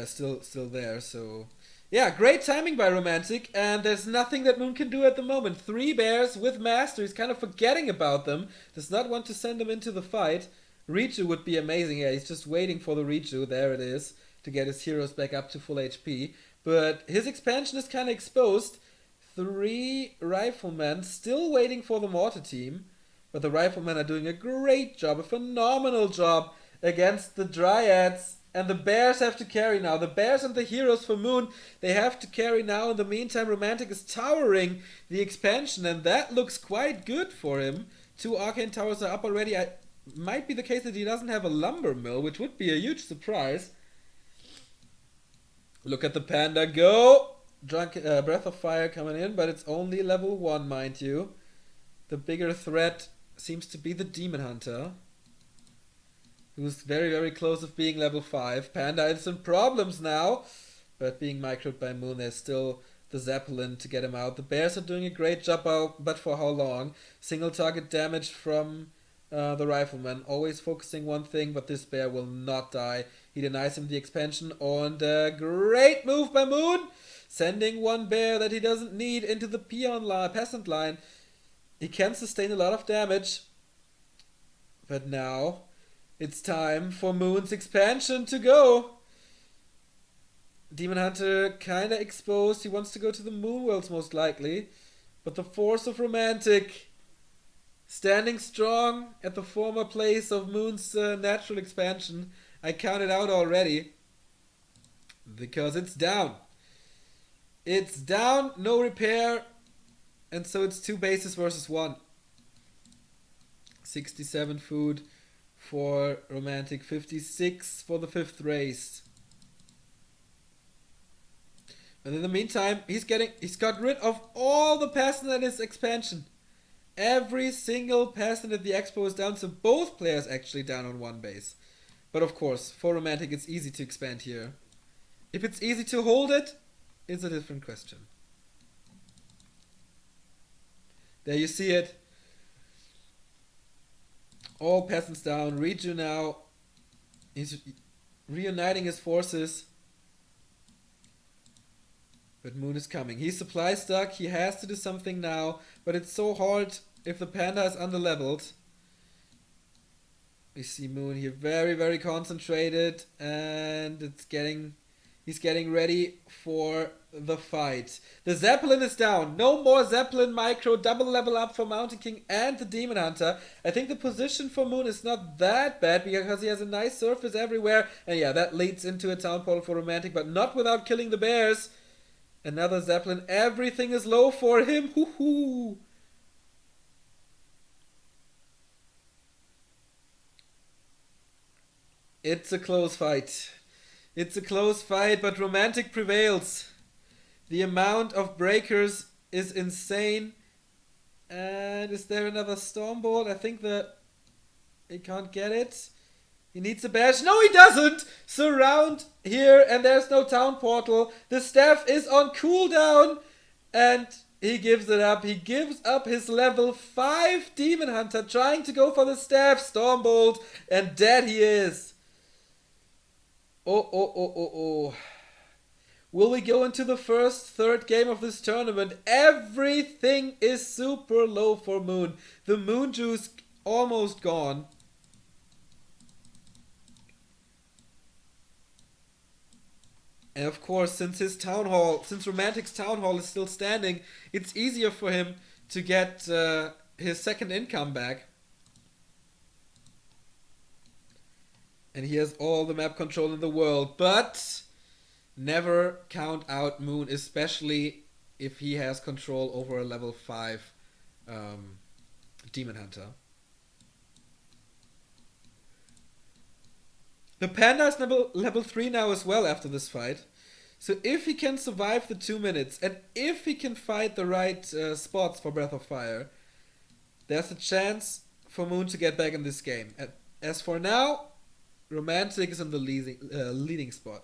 Still there, so... yeah, great timing by Romantic, and there's nothing that Moon can do at the moment. 3 bears with Master, he's kind of forgetting about them. Does not want to send them into the fight. Richu would be amazing, yeah, he's just waiting for the Richu, there it is, to get his heroes back up to full HP. But his expansion is kind of exposed. 3 riflemen still waiting for the mortar team. But the riflemen are doing a great job, a phenomenal job against the Dryads. And the bears have to carry now. The bears and the heroes for Moon, they have to carry now. In the meantime, Romantic is towering the expansion, and that looks quite good for him. 2 arcane towers are up already. It might be the case that he doesn't have a lumber mill, which would be a huge surprise. Look at the Panda go! Breath of Fire coming in, but it's only level 1, mind you. The bigger threat seems to be the Demon Hunter. He was very, very close of being level 5. Panda has some problems now, but being microed by Moon, there's still the Zeppelin to get him out. The Bears are doing a great job out, but for how long? Single target damage from the Rifleman. Always focusing one thing, but this Bear will not die. He denies him the expansion, and a great move by Moon! Sending one Bear that he doesn't need into the peasant line. He can sustain a lot of damage. But now, it's time for Moon's expansion to go. Demon Hunter kinda exposed. He wants to go to the Moon Worlds most likely. But the force of Romantic standing strong at the former place of Moon's natural expansion. I counted out already. Because it's down. It's down, no repair. And so it's 2 bases versus 1. 67 food for Romantic. 56 for the 5th race. And in the meantime, he's got rid of all the peasant at his expansion. Every single peasant at the expo is down, so both players actually down on 1 base. But of course, for Romantic, it's easy to expand here. If it's easy to hold it, it's a different question. There you see it. All peasants down. Reju now. He's reuniting his forces. But Moon is coming. He's supply stuck. He has to do something now. But it's so hard if the Panda is underleveled. We see Moon here very, very concentrated. And he's getting ready for the fight. The Zeppelin is down. No more Zeppelin micro. Double level up for Mountain King and the Demon Hunter. I think the position for Moon is not that bad because he has a nice surface everywhere. And yeah, that leads into a town portal for Romantic, but not without killing the Bears. Another Zeppelin. Everything is low for him. Hoo-hoo. It's a close fight. It's a close fight, but Romantic prevails. The amount of breakers is insane. And is there another Stormbolt? I think he can't get it. He needs a bash. No, he doesn't! Surround here, and there's no town portal. The staff is on cooldown, and he gives it up. He gives up his level 5 Demon Hunter, trying to go for the staff. Stormbolt, and dead he is. Oh. Will we go into the third game of this tournament? Everything is super low for Moon. The Moon Juice almost gone. And of course, since Romantic's Town Hall is still standing, it's easier for him to get his second income back. And he has all the map control in the world, but never count out Moon, especially if he has control over a level 5 Demon Hunter. The Panda is level 3 now as well after this fight. So if he can survive the 2 minutes, and if he can fight the right spots for Breath of Fire, there's a chance for Moon to get back in this game. As for now, Romantic is in the leading spot.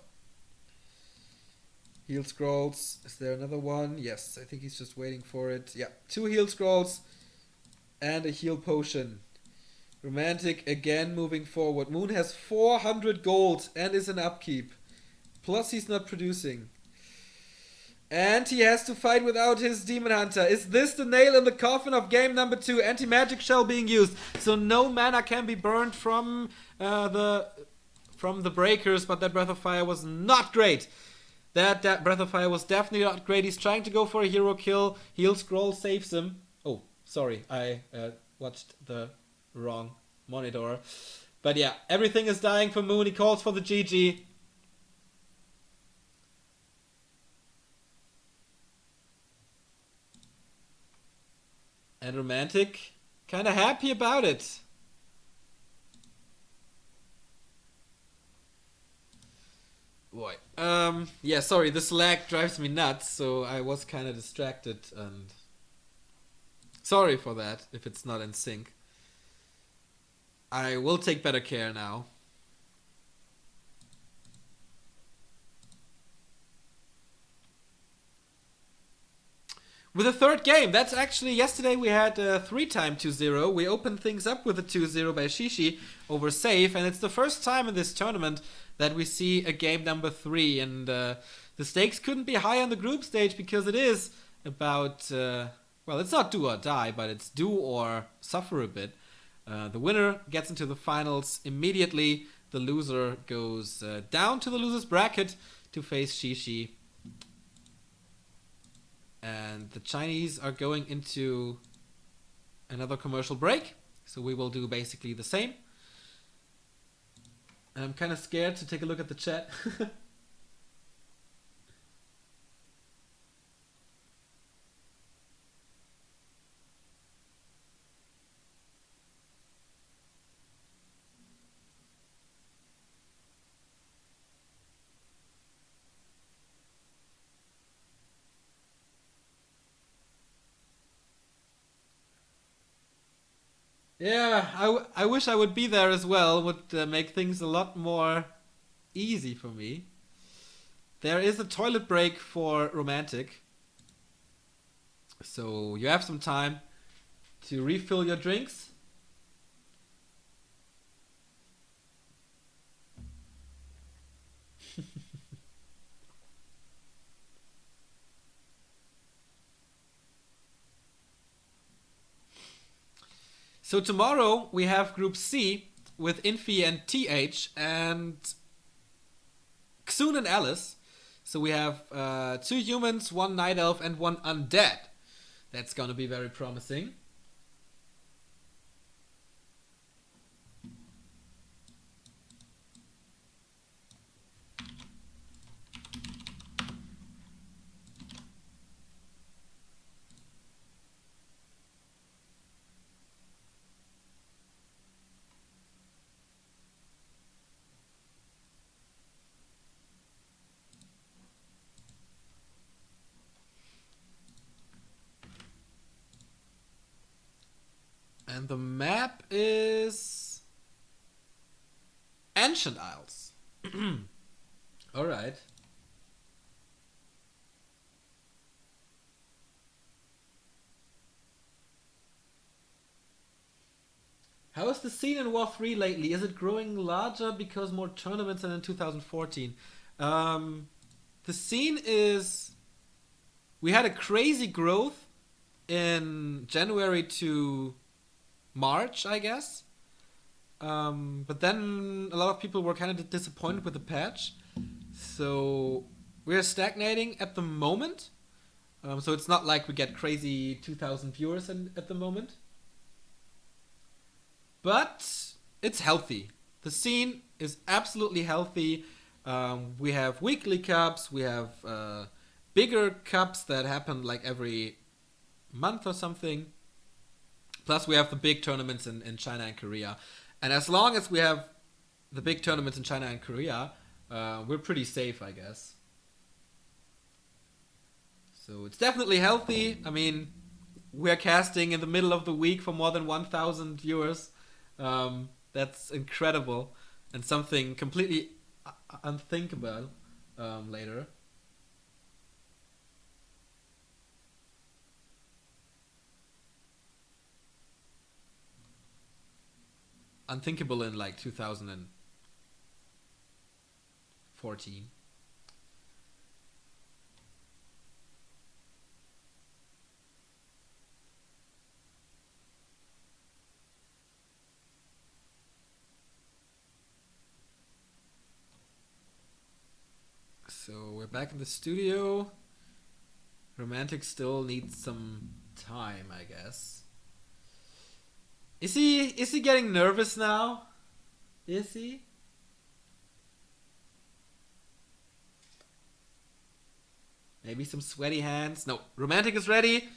Heal scrolls. Is there another one? Yes, I think he's just waiting for it. Yeah, 2 heal scrolls and a heal potion. Romantic again moving forward. Moon has 400 gold and is in upkeep. Plus he's not producing. And he has to fight without his Demon Hunter. Is this the nail in the coffin of game number 2? Anti-magic shell being used. So no mana can be burned from the breakers, but that Breath of Fire was not great. That Breath of Fire was definitely not great. He's trying to go for a hero kill. Heal scroll saves him. Oh, sorry. I watched the wrong monitor. But yeah, everything is dying for Moon. He calls for the GG. And Romantic, kind of happy about it. Boy. Yeah, sorry, this lag drives me nuts, so I was kind of distracted, and sorry for that if it's not in sync. I will take better care now. with a third game. That's actually, yesterday we had a 3-time 2-0. We opened things up with a 2-0 by Shishi over Safe, and it's the first time in this tournament that we see a game number 3. And the stakes couldn't be high on the group stage because it is about, well, it's not do or die, but it's do or suffer a bit. The winner gets into the finals immediately. The loser goes down to the loser's bracket to face Shishi. And the Chinese are going into another commercial break. So we will do basically the same. And I'm kind of scared to take a look at the chat. Yeah, I wish I would be there as well. Would make things a lot more easy for me. There is a toilet break for Romantic. So you have some time to refill your drinks. So tomorrow we have Group C with Infi and TH and Xun and Alice. So we have 2 humans, 1 night elf and 1 undead. That's gonna be very promising. And the map is Ancient Isles. Alright. How is the scene in War 3 lately? Is it growing larger because more tournaments than in 2014? The scene is... We had a crazy growth in January to March, I guess. But then a lot of people were kind of disappointed with the patch. So we're stagnating at the moment. So it's not like we get crazy 2,000 viewers at the moment. But it's healthy. The scene is absolutely healthy. We have weekly cups. We have bigger cups that happen like every month or something. Plus we have the big tournaments in China and Korea. And as long as we have the big tournaments in China and Korea, we're pretty safe, I guess. So it's definitely healthy. I mean, we're casting in the middle of the week for more than 1,000 viewers. That's incredible. And something completely unthinkable later. Unthinkable in like 2014. So we're back in the studio. Romantic still needs some time, I guess. Is he getting nervous now? Is he? Maybe some sweaty hands. No, Romantic is ready.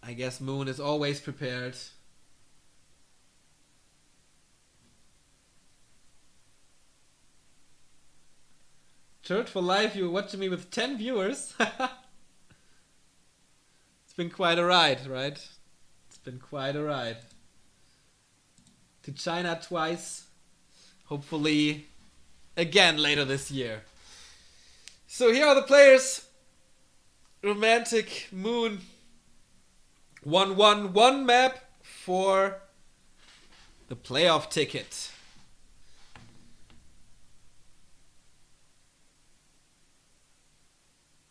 I guess Moon is always prepared. Church for life, you were watching me with 10 viewers. It's been quite a ride, right? It's been quite a ride. To China twice. Hopefully again later this year. So here are the players. Romantic Moon 1-1-1 map for the playoff ticket.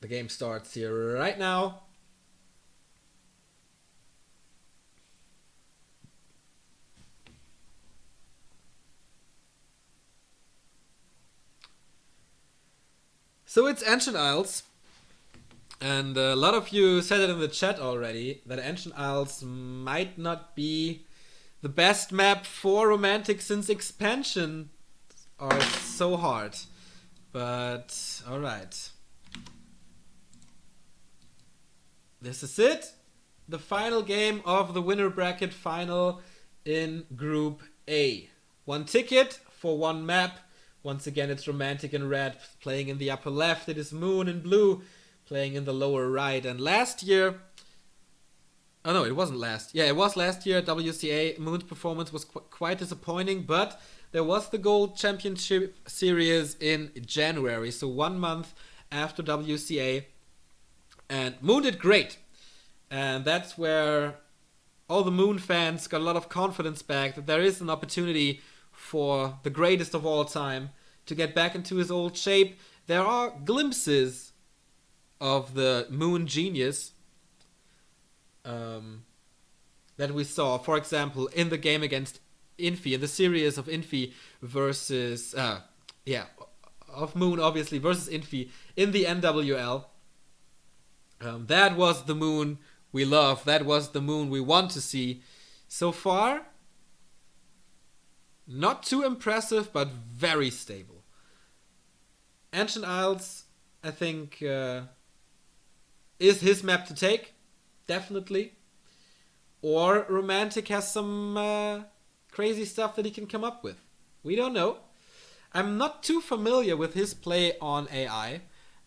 The game starts here right now. So it's Ancient Isles. And a lot of you said it in the chat already, that Ancient Isles might not be the best map for Romantic since expansion are so hard. But, alright. This is it. The final game of the winner bracket final in Group A. One ticket for one map. Once again, it's Romantic in red, playing in the upper left. It is Moon in blue, playing in the lower right. And last year... Oh no, it wasn't last. Yeah, it was last year. WCA Moon's performance was quite disappointing, but there was the Gold Championship Series in January, so 1 month after WCA. And Moon did great. And that's where all the Moon fans got a lot of confidence back that there is an opportunity for the greatest of all time to get back into his old shape. There are glimpses of the Moon genius that we saw, for example, in the game against Infi, in the series of Infi versus, of Moon obviously versus Infi in the NWL. That was the Moon we love. That was the Moon we want to see. So far, not too impressive, but very stable. Ancient Isles, I think, is his map to take. Definitely. Or Romantic has some crazy stuff that he can come up with. We don't know. I'm not too familiar with his play on AI.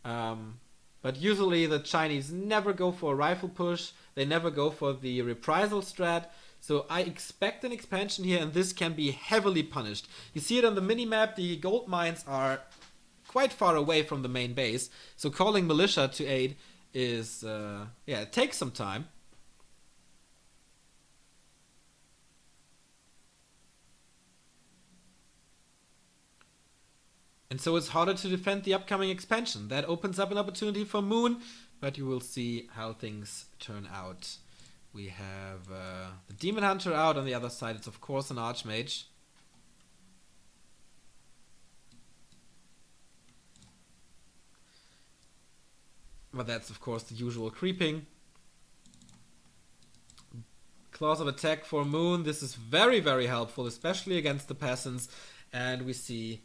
But usually the Chinese never go for a rifle push. They never go for the reprisal strat. So I expect an expansion here, and this can be heavily punished. You see it on the minimap. The gold mines are quite far away from the main base. So calling militia to aid is, it takes some time. And so it's harder to defend the upcoming expansion. That opens up an opportunity for Moon, but you will see how things turn out. We have the Demon Hunter out. On the other side, it's of course an Archmage. But that's of course the usual creeping. Claws of attack for Moon. This is very, very helpful, especially against the peasants. And we see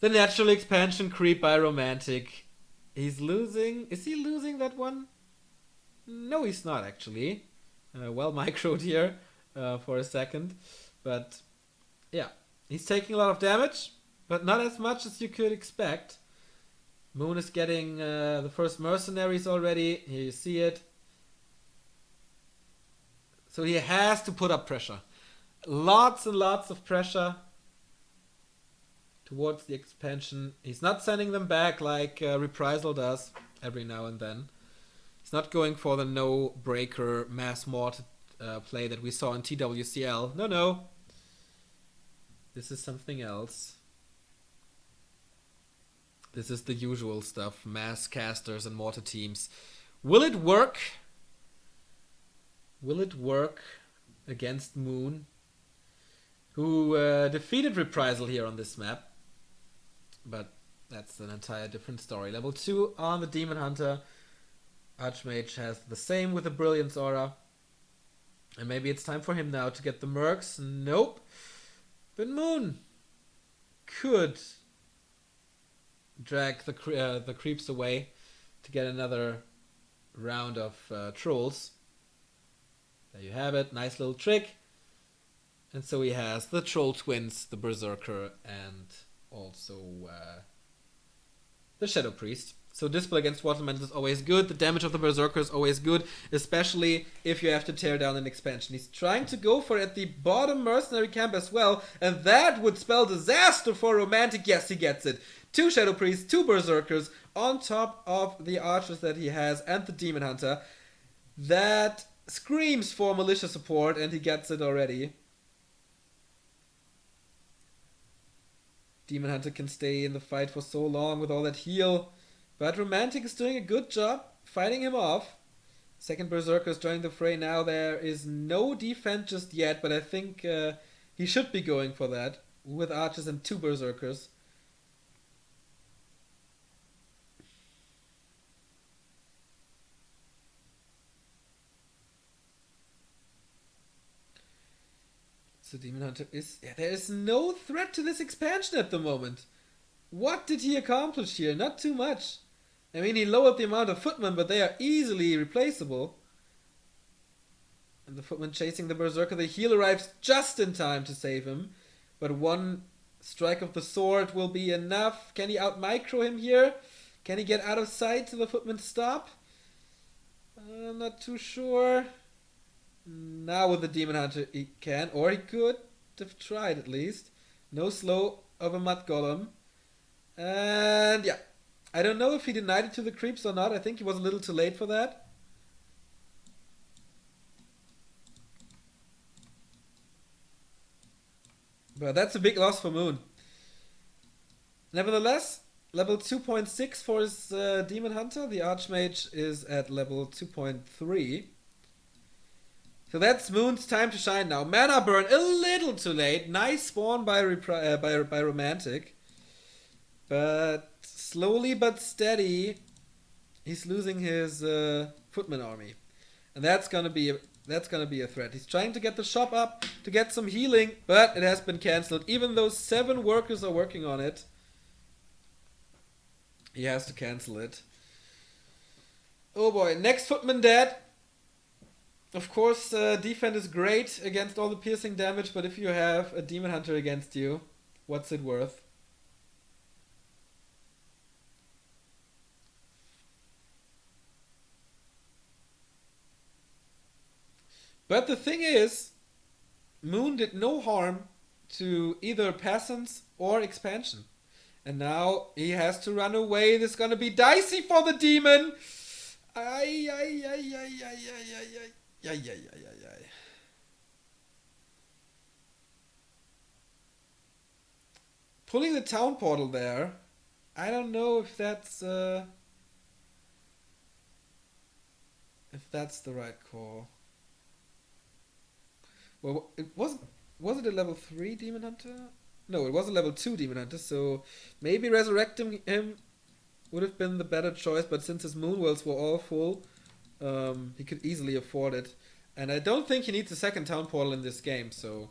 the natural expansion creep by Romantic. He's losing. Is he losing that one? No, he's not actually. Well microed here for a second. But yeah, he's taking a lot of damage, but not as much as you could expect. Moon is getting the first mercenaries already. Here you see it. So he has to put up pressure. Lots and lots of pressure towards the expansion. He's not sending them back like Reprisal does every now and then. He's not going for the no-breaker mass mort play that we saw in TWCL. No. This is something else. This is the usual stuff. Mass casters and mortar teams. Will it work? Will it work against Moon, who defeated Reprisal here on this map? But that's an entire different story. Level 2 on the Demon Hunter. Archmage has the same with the Brilliance Aura. And maybe it's time for him now to get the Mercs. Nope. But Moon could drag the creeps away to get another round of trolls. There you have it. Nice little trick. And so he has the Troll Twins, the Berserker, and also the Shadow Priest. So Dispel against Waterman is always good. The damage of the Berserker is always good, especially if you have to tear down an expansion. He's trying to go for it at the bottom mercenary camp as well, and that would spell disaster for Romantic. Yes, he gets it. 2 Shadow Priests, 2 Berserkers, on top of the archers that he has and the Demon Hunter. That screams for militia support, and he gets it already. Demon Hunter can stay in the fight for so long with all that heal, but Romantic is doing a good job fighting him off. Second Berserker is joining the fray now. There is no defense just yet, but I think he should be going for that with archers and 2 Berserkers. So Demon Hunter is... Yeah, there is no threat to this expansion at the moment. What did he accomplish here? Not too much. I mean, he lowered the amount of footmen, but they are easily replaceable. And the footman chasing the Berserker. The heal arrives just in time to save him. But 1 strike of the sword will be enough. Can he out-micro him here? Can he get out of sight till the footman stop? I'm not too sure. Now with the Demon Hunter he can, or he could have tried at least. No slow of a Mud Golem. And yeah, I don't know if he denied it to the creeps or not. I think he was a little too late for that. But that's a big loss for Moon. Nevertheless, level 2.6 for his Demon Hunter. The Archmage is at level 2.3. So that's Moon's time to shine now. Mana burn a little too late. Nice spawn by Romantic. But slowly but steady, he's losing his footman army. And that's gonna be a threat. He's trying to get the shop up to get some healing, but it has been cancelled. Even though 7 workers are working on it, he has to cancel it. Oh boy, next footman dead. Of course, defense is great against all the piercing damage, but if you have a Demon Hunter against you, what's it worth? But the thing is, Moon did no harm to either peasants or expansion. And now he has to run away. This is gonna be dicey for the demon. Ay, ay, ay, ay, ay, ay, ay, ay. Yeah, yeah, yeah, yeah, yeah. Pulling the town portal there. I don't know if that's the right call. Well, was it a level 3 Demon Hunter? No, it was a level 2 Demon Hunter, so maybe resurrecting him would have been the better choice, but since his moon wells were all full, he could easily afford it. And I don't think he needs a second town portal in this game, so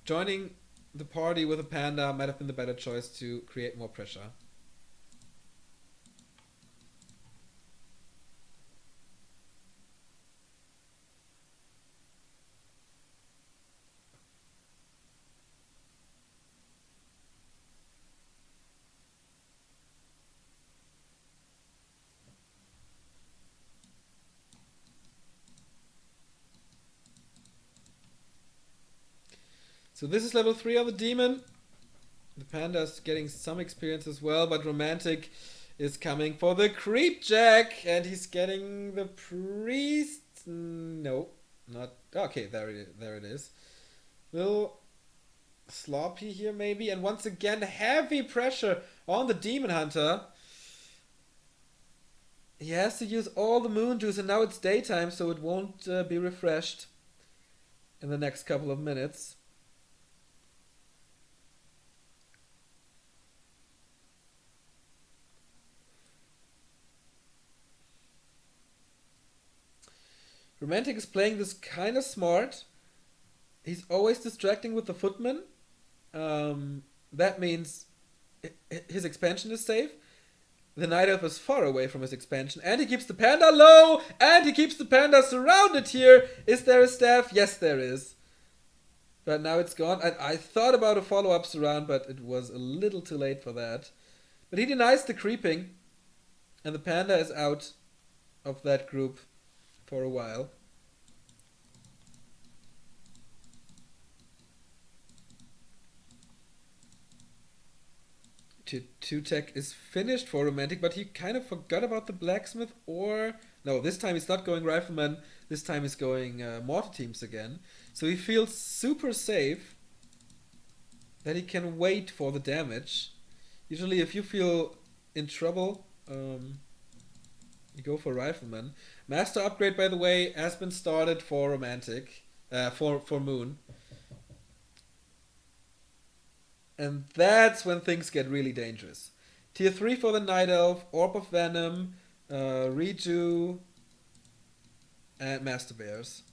joining the party with a panda might have been the better choice to create more pressure. So this is level 3 of the demon. The panda's getting some experience as well, but Romantic is coming for the creep jack, and he's getting the priest. No, not okay. There it is. Little sloppy here maybe, and once again heavy pressure on the demon hunter. He has to use all the moon juice, and now it's daytime, so it won't be refreshed in the next couple of minutes. Romantic is playing this kind of smart. He's always distracting with the footman. That means his expansion is safe. The Night Elf is far away from his expansion. And he keeps the panda low! And he keeps the panda surrounded here! Is there a staff? Yes, there is. But now it's gone. I thought about a follow-up surround, but it was a little too late for that. But he denies the creeping. And the panda is out of that group for a while. Tier 2 tech is finished for Romantic, but he kind of forgot about the Blacksmith, or... No, this time he's not going Rifleman. This time he's going Mortar Teams again. So he feels super safe that he can wait for the damage. Usually if you feel in trouble, you go for Rifleman. Master upgrade, by the way, has been started for Romantic, for Moon. And that's when things get really dangerous. Tier 3 for the Night Elf, Orb of Venom, Reju, and Master Bears.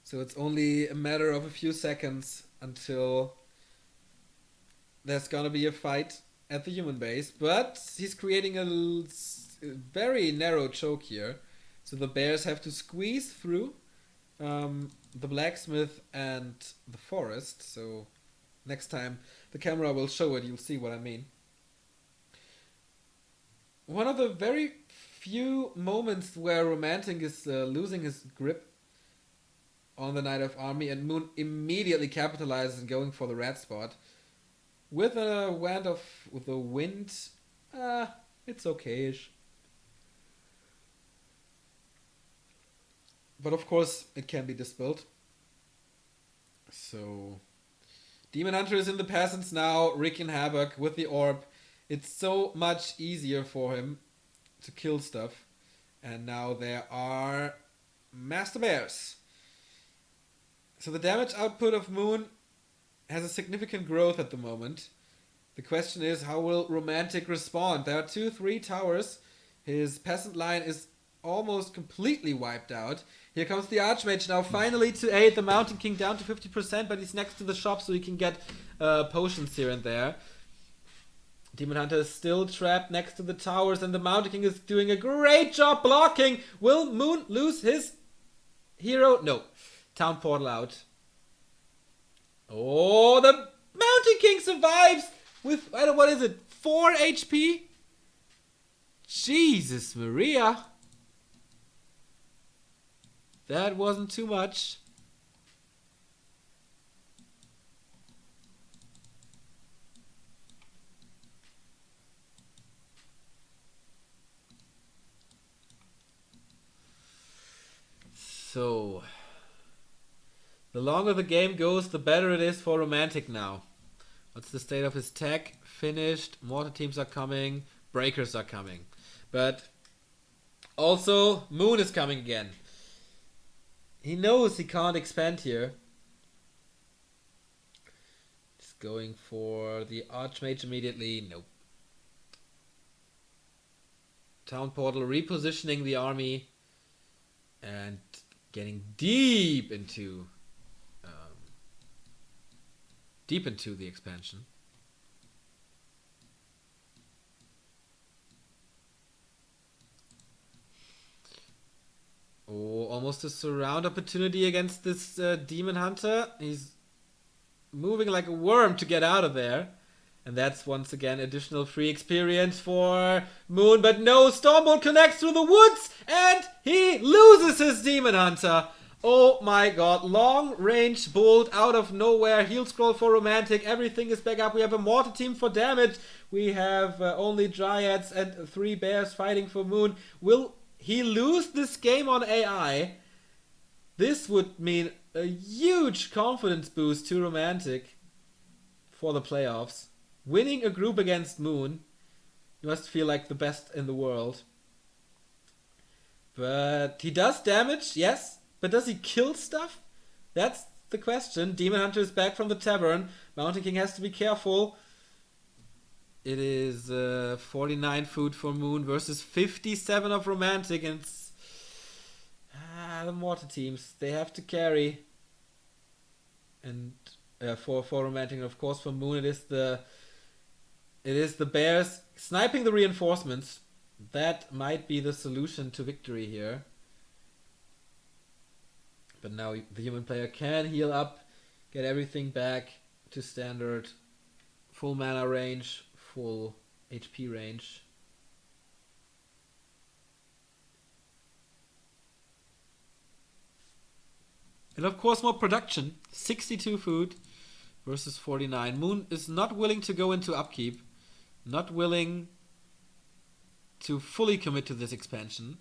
So it's only a matter of a few seconds until there's gonna be a fight at the human base. But he's creating a very narrow choke here. So the bears have to squeeze through the Blacksmith and the Forest. So next time the camera will show it, you'll see what I mean. One of the very few moments where Romantic is losing his grip on the Night Elf army, and Moon immediately capitalizes and going for the red spot. With a wand of the wind, it's okay-ish. But of course, it can be dispelled. So, Demon Hunter is in the Peasants now, wreaking havoc with the Orb. It's so much easier for him to kill stuff. And now there are Master Bears. So the damage output of Moon has a significant growth at the moment. The question is, how will Romantic respond? There are 2-3 towers. His peasant line is almost completely wiped out. Here comes the Archmage now finally to aid the Mountain King down to 50%, but he's next to the shop so he can get potions here and there. Demon Hunter is still trapped next to the towers, and the Mountain King is doing a great job blocking. Will Moon lose his hero? No. Town Portal out. Oh, the Mountain King survives with, I don't know, what is it, 4 HP? Jesus Maria. That wasn't too much. So, the longer the game goes, the better it is for Romantic now. What's the state of his tech? Finished. Mortar Teams are coming. Breakers are coming. But also, Moon is coming again. He knows he can't expand here. He's going for the Archmage immediately. Nope. Town Portal repositioning the army and getting deep into the expansion. Oh, almost a surround opportunity against this Demon Hunter. He's moving like a worm to get out of there. And that's once again additional free experience for Moon. But no, Stormbolt connects through the woods and he loses his Demon Hunter. Oh my god, long range bolt out of nowhere. Heal scroll for Romantic. Everything is back up. We have a Mortar Team for damage. We have only Dryads and 3 Bears fighting for Moon. Will he lose this game on AI? This would mean a huge confidence boost to Romantic for the playoffs. Winning a group against Moon, you must feel like the best in the world. But he does damage, yes. But does he kill stuff? That's the question. Demon Hunter is back from the tavern. Mountain King has to be careful. It is 49 food for Moon versus 57 of Romantic. And it's, the Mortar Teams, they have to carry. And for Romantic, and of course for Moon, it is the Bears sniping the reinforcements. That might be the solution to victory here. But now the human player can heal up, get everything back to standard, full mana range, full HP range. And of course more production, 62 food versus 49. Moon is not willing to go into upkeep. Not willing to fully commit to this expansion.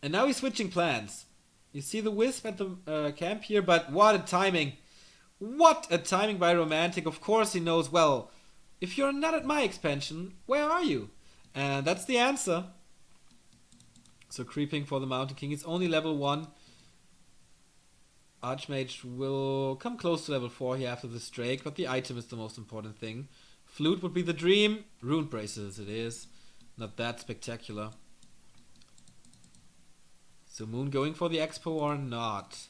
And now he's switching plans. You see the Wisp at the camp here, but what a timing. What a timing by Romantic. Of course he knows, well, if you're not at my expansion, where are you? And that's the answer. So creeping for the Mountain King. It's only level 1. Archmage will come close to level 4 here after this Drake, but the item is the most important thing. Flute would be the dream. Rune Braces it is. Not that spectacular. So Moon going for the Expo or not?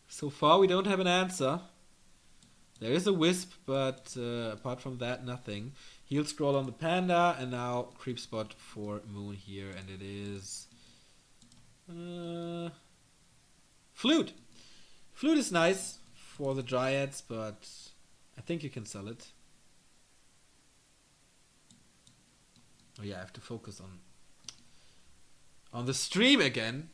So far we don't have an answer. There is a Wisp, but apart from that, nothing. Heal Scroll on the Panda, and now Creep Spot for Moon here, and it is... Flute! Flute is nice for the Dryads, but I think you can sell it. Oh yeah, I have to focus on the stream again.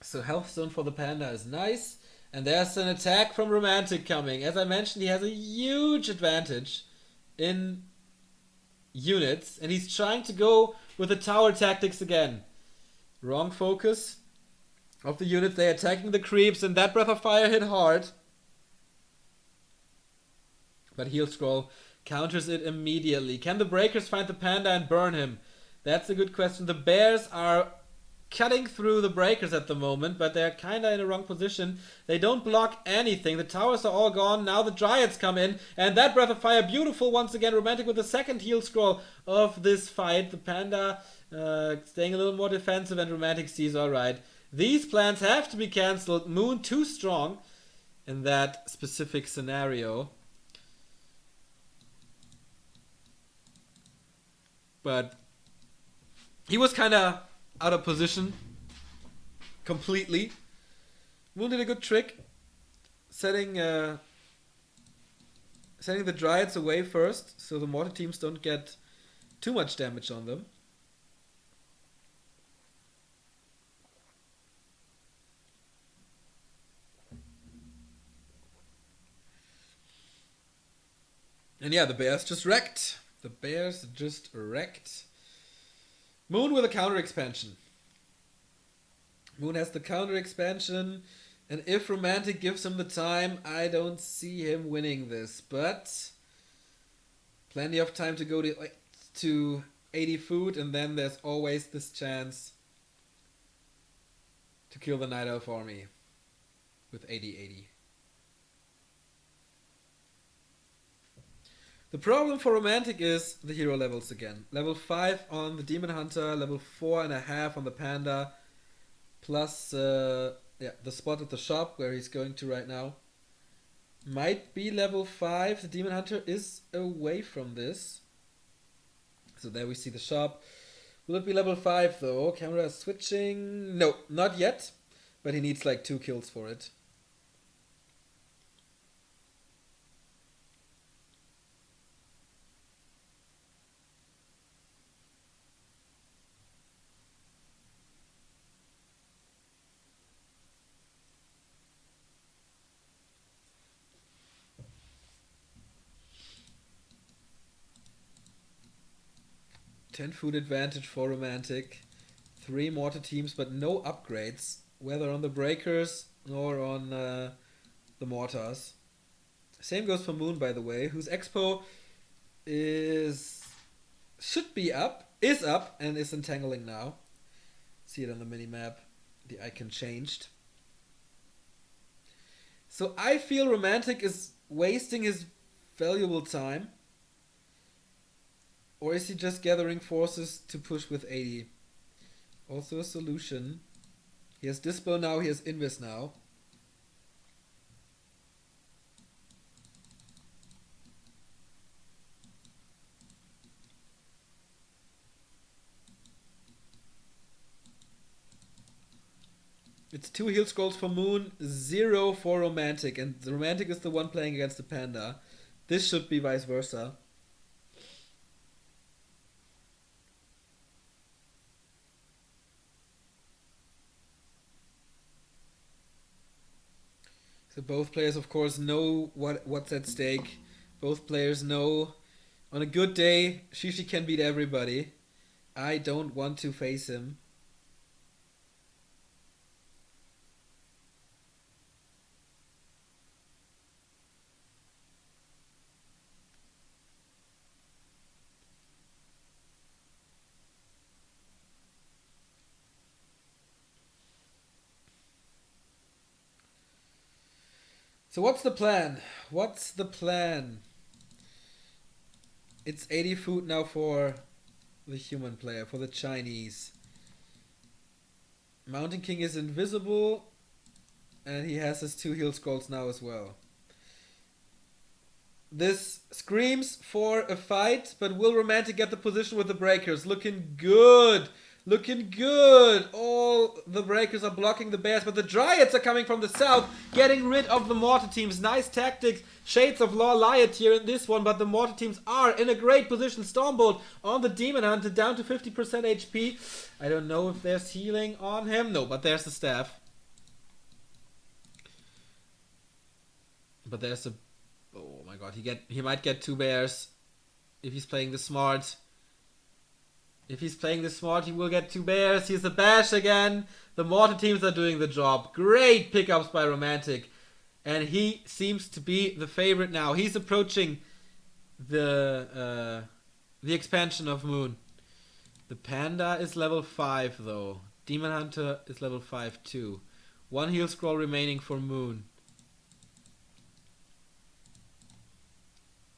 So Health Zone for the Panda is nice. And there's an attack from Romantic coming. As I mentioned, he has a huge advantage in units. And he's trying to go with the tower tactics again. Wrong focus of the units. They're attacking the creeps. And that Breath of Fire hit hard. But Heal Scroll counters it immediately. Can the Breakers find the Panda and burn him? That's a good question. The Bears are cutting through the Breakers at the moment, but they're kind of in a wrong position. They don't block anything. The towers are all gone. Now the Dryads come in, and that Breath of Fire, beautiful once again. Romantic with the second Heal Scroll of this fight. The Panda staying a little more defensive, and Romantic sees, alright, these plans have to be cancelled. Moon too strong in that specific scenario. But he was kind of out of position completely. Moon did a good trick, setting the Dryads away first, so the mortar teams don't get too much damage on them. And yeah, the Bears just wrecked. The Bears just wrecked. Moon with a counter expansion. Moon has the counter expansion, and if Romantic gives him the time, I don't see him winning this. But plenty of time to go to 80 food, and then there's always this chance to kill the Night Elf army with 80-80. The problem for Romantic is the hero levels again. Level 5 on the Demon Hunter, level 4.5 on the Panda, plus the spot at the shop where he's going to right now. Might be level 5. The Demon Hunter is away from this. So there we see the shop. Will it be level 5 though? Camera is switching. No, not yet. But he needs like 2 kills for it. Food advantage for Romantic. 3 mortar teams, but no upgrades, whether on the Breakers nor on the mortars. Same goes for Moon, by the way, whose Expo is up, and is entangling now. See it on the minimap. The icon changed. So I feel Romantic is wasting his valuable time. Or is he just gathering forces to push with 80? Also a solution. He has Dispo now, he has Invis now. It's 2 heal scrolls for Moon, 0 for Romantic, and the Romantic is the one playing against the Panda. This should be vice versa. So both players, of course, know what's at stake. Both players know on a good day, Shishi can beat everybody. I don't want to face him. So what's the plan? What's the plan? It's 80 food now for the human player, for the Chinese. Mountain King is invisible, and he has his 2 heal scrolls now as well. This screams for a fight, but will Romantic get the position with the breakers? Looking good! Looking good! All the breakers are blocking the bears, but the Dryads are coming from the south, getting rid of the mortar teams. Nice tactics. Shades of Law Lyot here in this one, but the mortar teams are in a great position. Stormbolt on the Demon Hunter, down to 50% HP. I don't know if there's healing on him. No, but there's the staff. But there's a... Oh my god, he might get 2 bears if he's playing the smart. If he's playing this smart, he will get 2 bears. Here's the bash again. The mortar teams are doing the job. Great pickups by Romantic. And he seems to be the favorite now. He's approaching the expansion of Moon. The Panda is level 5 though. Demon Hunter is level 5 too. 1 heal scroll remaining for Moon.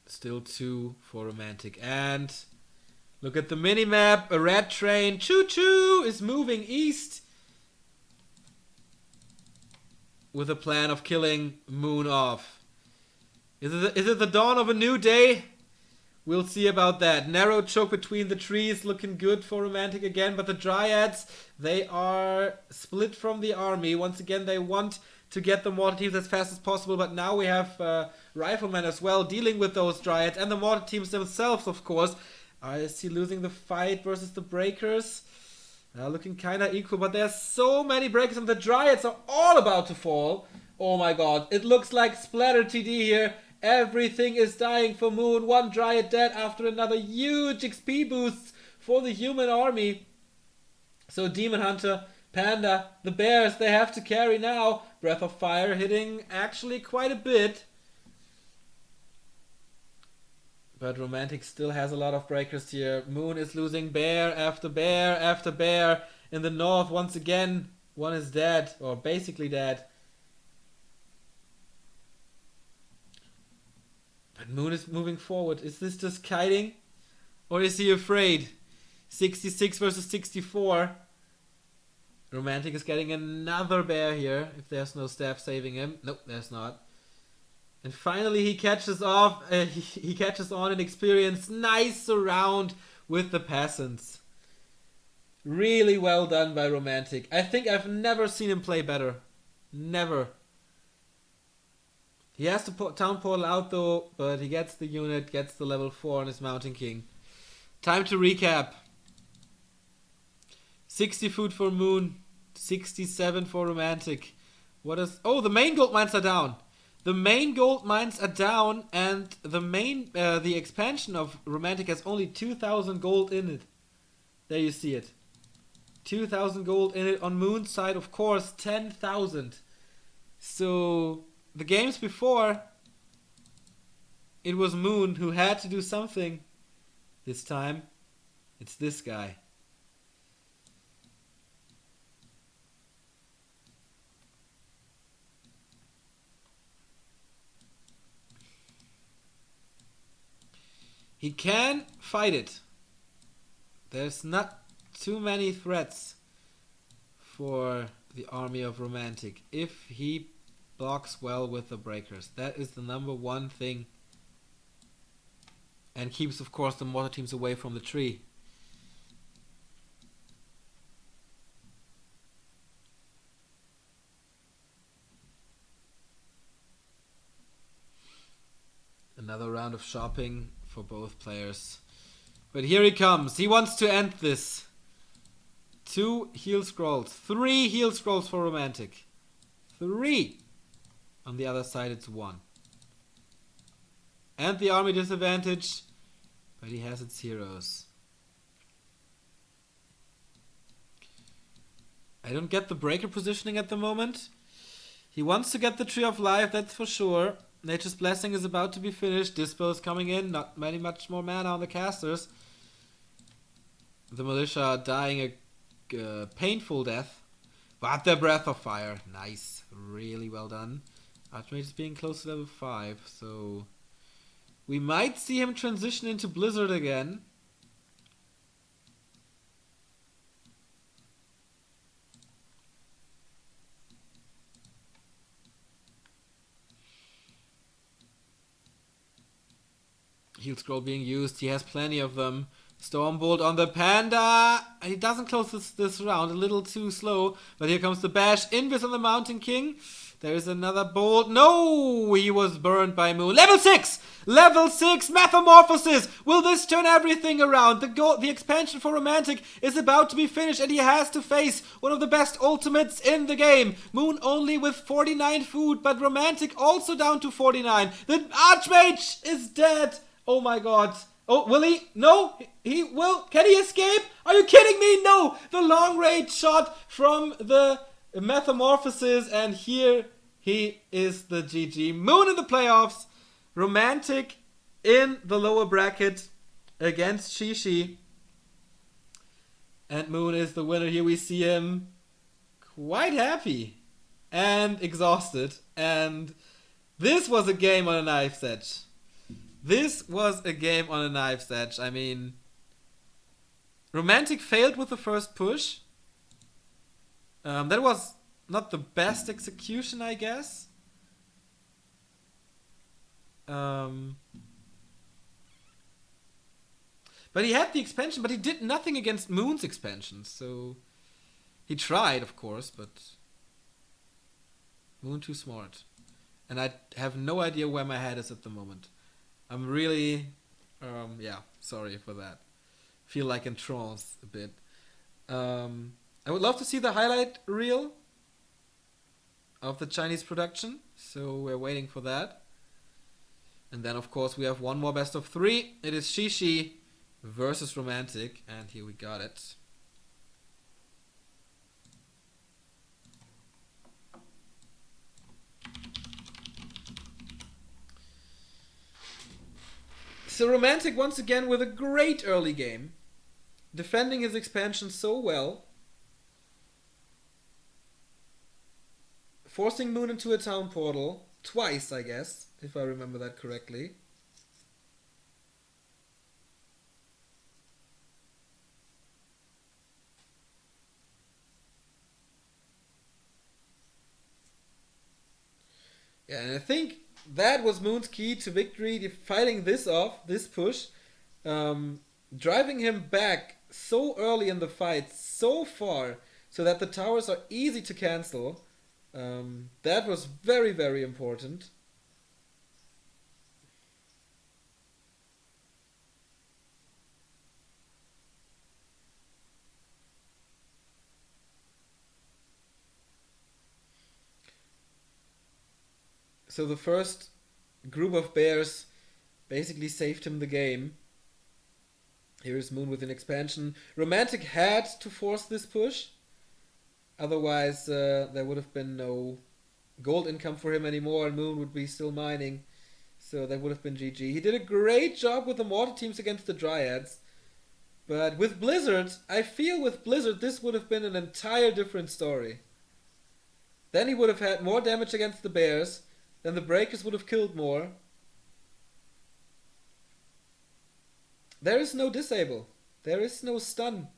Still 2 for Romantic. And... look at the minimap. A red train, choo-choo, is moving east with a plan of killing Moon off. Is it the dawn of a new day? We'll see about that. Narrow choke between the trees, looking good for Romantic again. But the Dryads, they are split from the army. Once again, they want to get the mortar teams as fast as possible. But now we have Riflemen as well dealing with those Dryads. And the mortar teams themselves, of course. Is he losing the fight versus the breakers? Looking kind of equal, but there's so many breakers and the Dryads are all about to fall. Oh my god, it looks like Splatter TD here. Everything is dying for Moon. 1 Dryad dead after another. Huge XP boosts for the human army. So Demon Hunter, Panda, the bears, they have to carry now. Breath of Fire hitting actually quite a bit. But Romantic still has a lot of breakers here. Moon is losing bear after bear after bear. In the north, once again, one is dead, or basically dead. But Moon is moving forward. Is this just kiting? Or is he afraid? 66 versus 64. Romantic is getting another bear here, if there's no staff saving him. Nope, there's not. And finally he catches off, he catches on in experience. Nice surround with the peasants. Really well done by Romantic. I think I've never seen him play better. Never. He has the town portal out though, but he gets the unit, gets the level 4 on his Mountain King. Time to recap. 60 food for Moon, 67 for Romantic. What is... oh, the main gold mines are down. The main gold mines are down, and the expansion of Romantic has only 2,000 gold in it. There you see it. 2,000 gold in it. On Moon's side, of course, 10,000. So the games before, it was Moon who had to do something. This time, it's this guy. He can fight it. There's not too many threats for the army of Romantic if he blocks well with the breakers. That is the number one thing. And keeps, of course, the mortar teams away from the tree. Another round of shopping for both players. But here he comes. He wants to end this. 2 heal scrolls. 3 heal scrolls for Romantic. 3. On the other side it's 1. And the army disadvantage. But he has its heroes. I don't get the breaker positioning at the moment. He wants to get the Tree of Life, that's for sure. Nature's Blessing is about to be finished. Dispel is coming in. Not much more mana on the casters. The militia are dying a painful death. But the Breath of Fire. Nice. Really well done. Archmage is being close to level 5. So we might see him transition into Blizzard again. Heal scroll being used. He has plenty of them. Stormbolt on the Panda. He doesn't close this round. A little too slow. But here comes the bash. Invis on the Mountain King. There is another bolt. No! He was burned by Moon. Level 6! Level 6 Metamorphosis! Will this turn everything around? The expansion for Romantic is about to be finished and he has to face one of the best ultimates in the game. Moon only with 49 food, but Romantic also down to 49. The Archmage is dead! Oh my god. Oh, will he? No! He will. Can he escape? Are you kidding me? No! The long range shot from the Metamorphosis, and here he is the GG. Moon in the playoffs. Romantic in the lower bracket against Shishi. And Moon is the winner. Here we see him quite happy and exhausted. And this was a game on a knife's edge. This was a game on a knife's edge. I mean, Romantic failed with the first push. That was not the best execution, I guess. But he had the expansion, but he did nothing against Moon's expansion. So he tried, of course, but Moon too smart. And I have no idea where my head is at the moment. I'm really, sorry for that. Feel like in trance a bit. I would love to see the highlight reel of the Chinese production. So we're waiting for that. And then, of course, we have one more best of 3. It is Shishi versus Romantic. And here we got it. So Romantic once again with a great early game. Defending his expansion so well. Forcing Moon into a town portal. Twice, I guess, if I remember that correctly. Yeah, and I think that was Moon's key to victory, fighting this off, this push. Driving him back so early in the fight, so far, so that the towers are easy to cancel. That was very, very important. So the first group of bears basically saved him the game. Here is Moon with an expansion. Romantic had to force this push. Otherwise, there would have been no gold income for him anymore and Moon would be still mining. So that would have been GG. He did a great job with the mortar teams against the Dryads. But with Blizzard, I feel with Blizzard this would have been an entire different story. Then he would have had more damage against the bears. Then the breakers would have killed more. There is no disable. There is no stun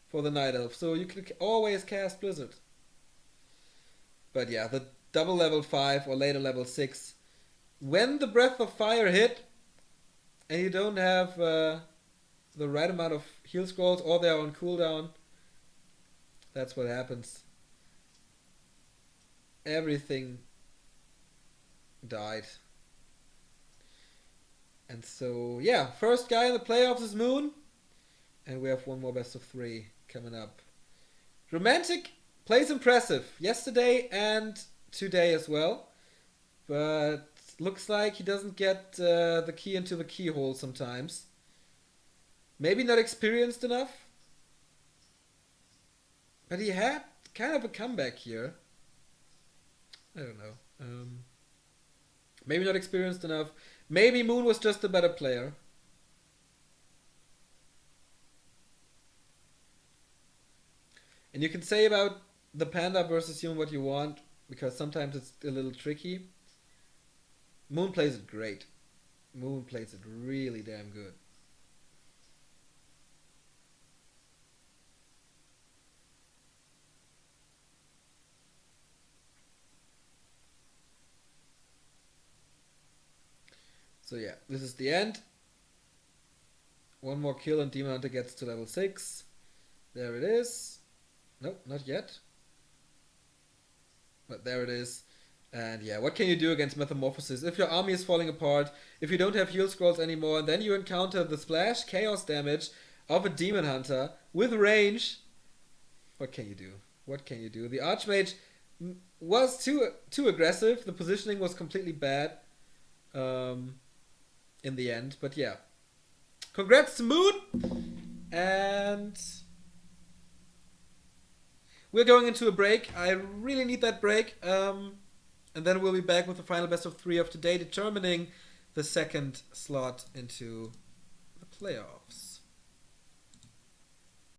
for the Night Elf. So you can always cast Blizzard. But yeah, the double level 5 or later level 6. When the Breath of Fire hit and you don't have the right amount of heal scrolls or they're on cooldown, that's what happens. Everything died. And so, yeah, first guy in the playoffs is Moon. And we have one more best of 3 coming up. Romantic plays impressive yesterday and today as well. But looks like he doesn't get the key into the keyhole sometimes. Maybe not experienced enough. But he had kind of a comeback here. I don't know. Maybe not experienced enough. Maybe Moon was just a better player. And you can say about the Panda versus Human what you want, because sometimes it's a little tricky. Moon plays it great. Moon plays it really damn good. So yeah, this is the end. One more kill and Demon Hunter gets to level 6. There it is. Nope, not yet. But there it is. And yeah, what can you do against Metamorphosis? If your army is falling apart, if you don't have heal scrolls anymore, and then you encounter the splash chaos damage of a Demon Hunter with range, what can you do? What can you do? The Archmage was too aggressive. The positioning was completely bad in the end. But yeah. Congrats to Moon! And we're going into a break. I really need that break. And then we'll be back with the final best of 3 of today, determining the second slot into the playoffs.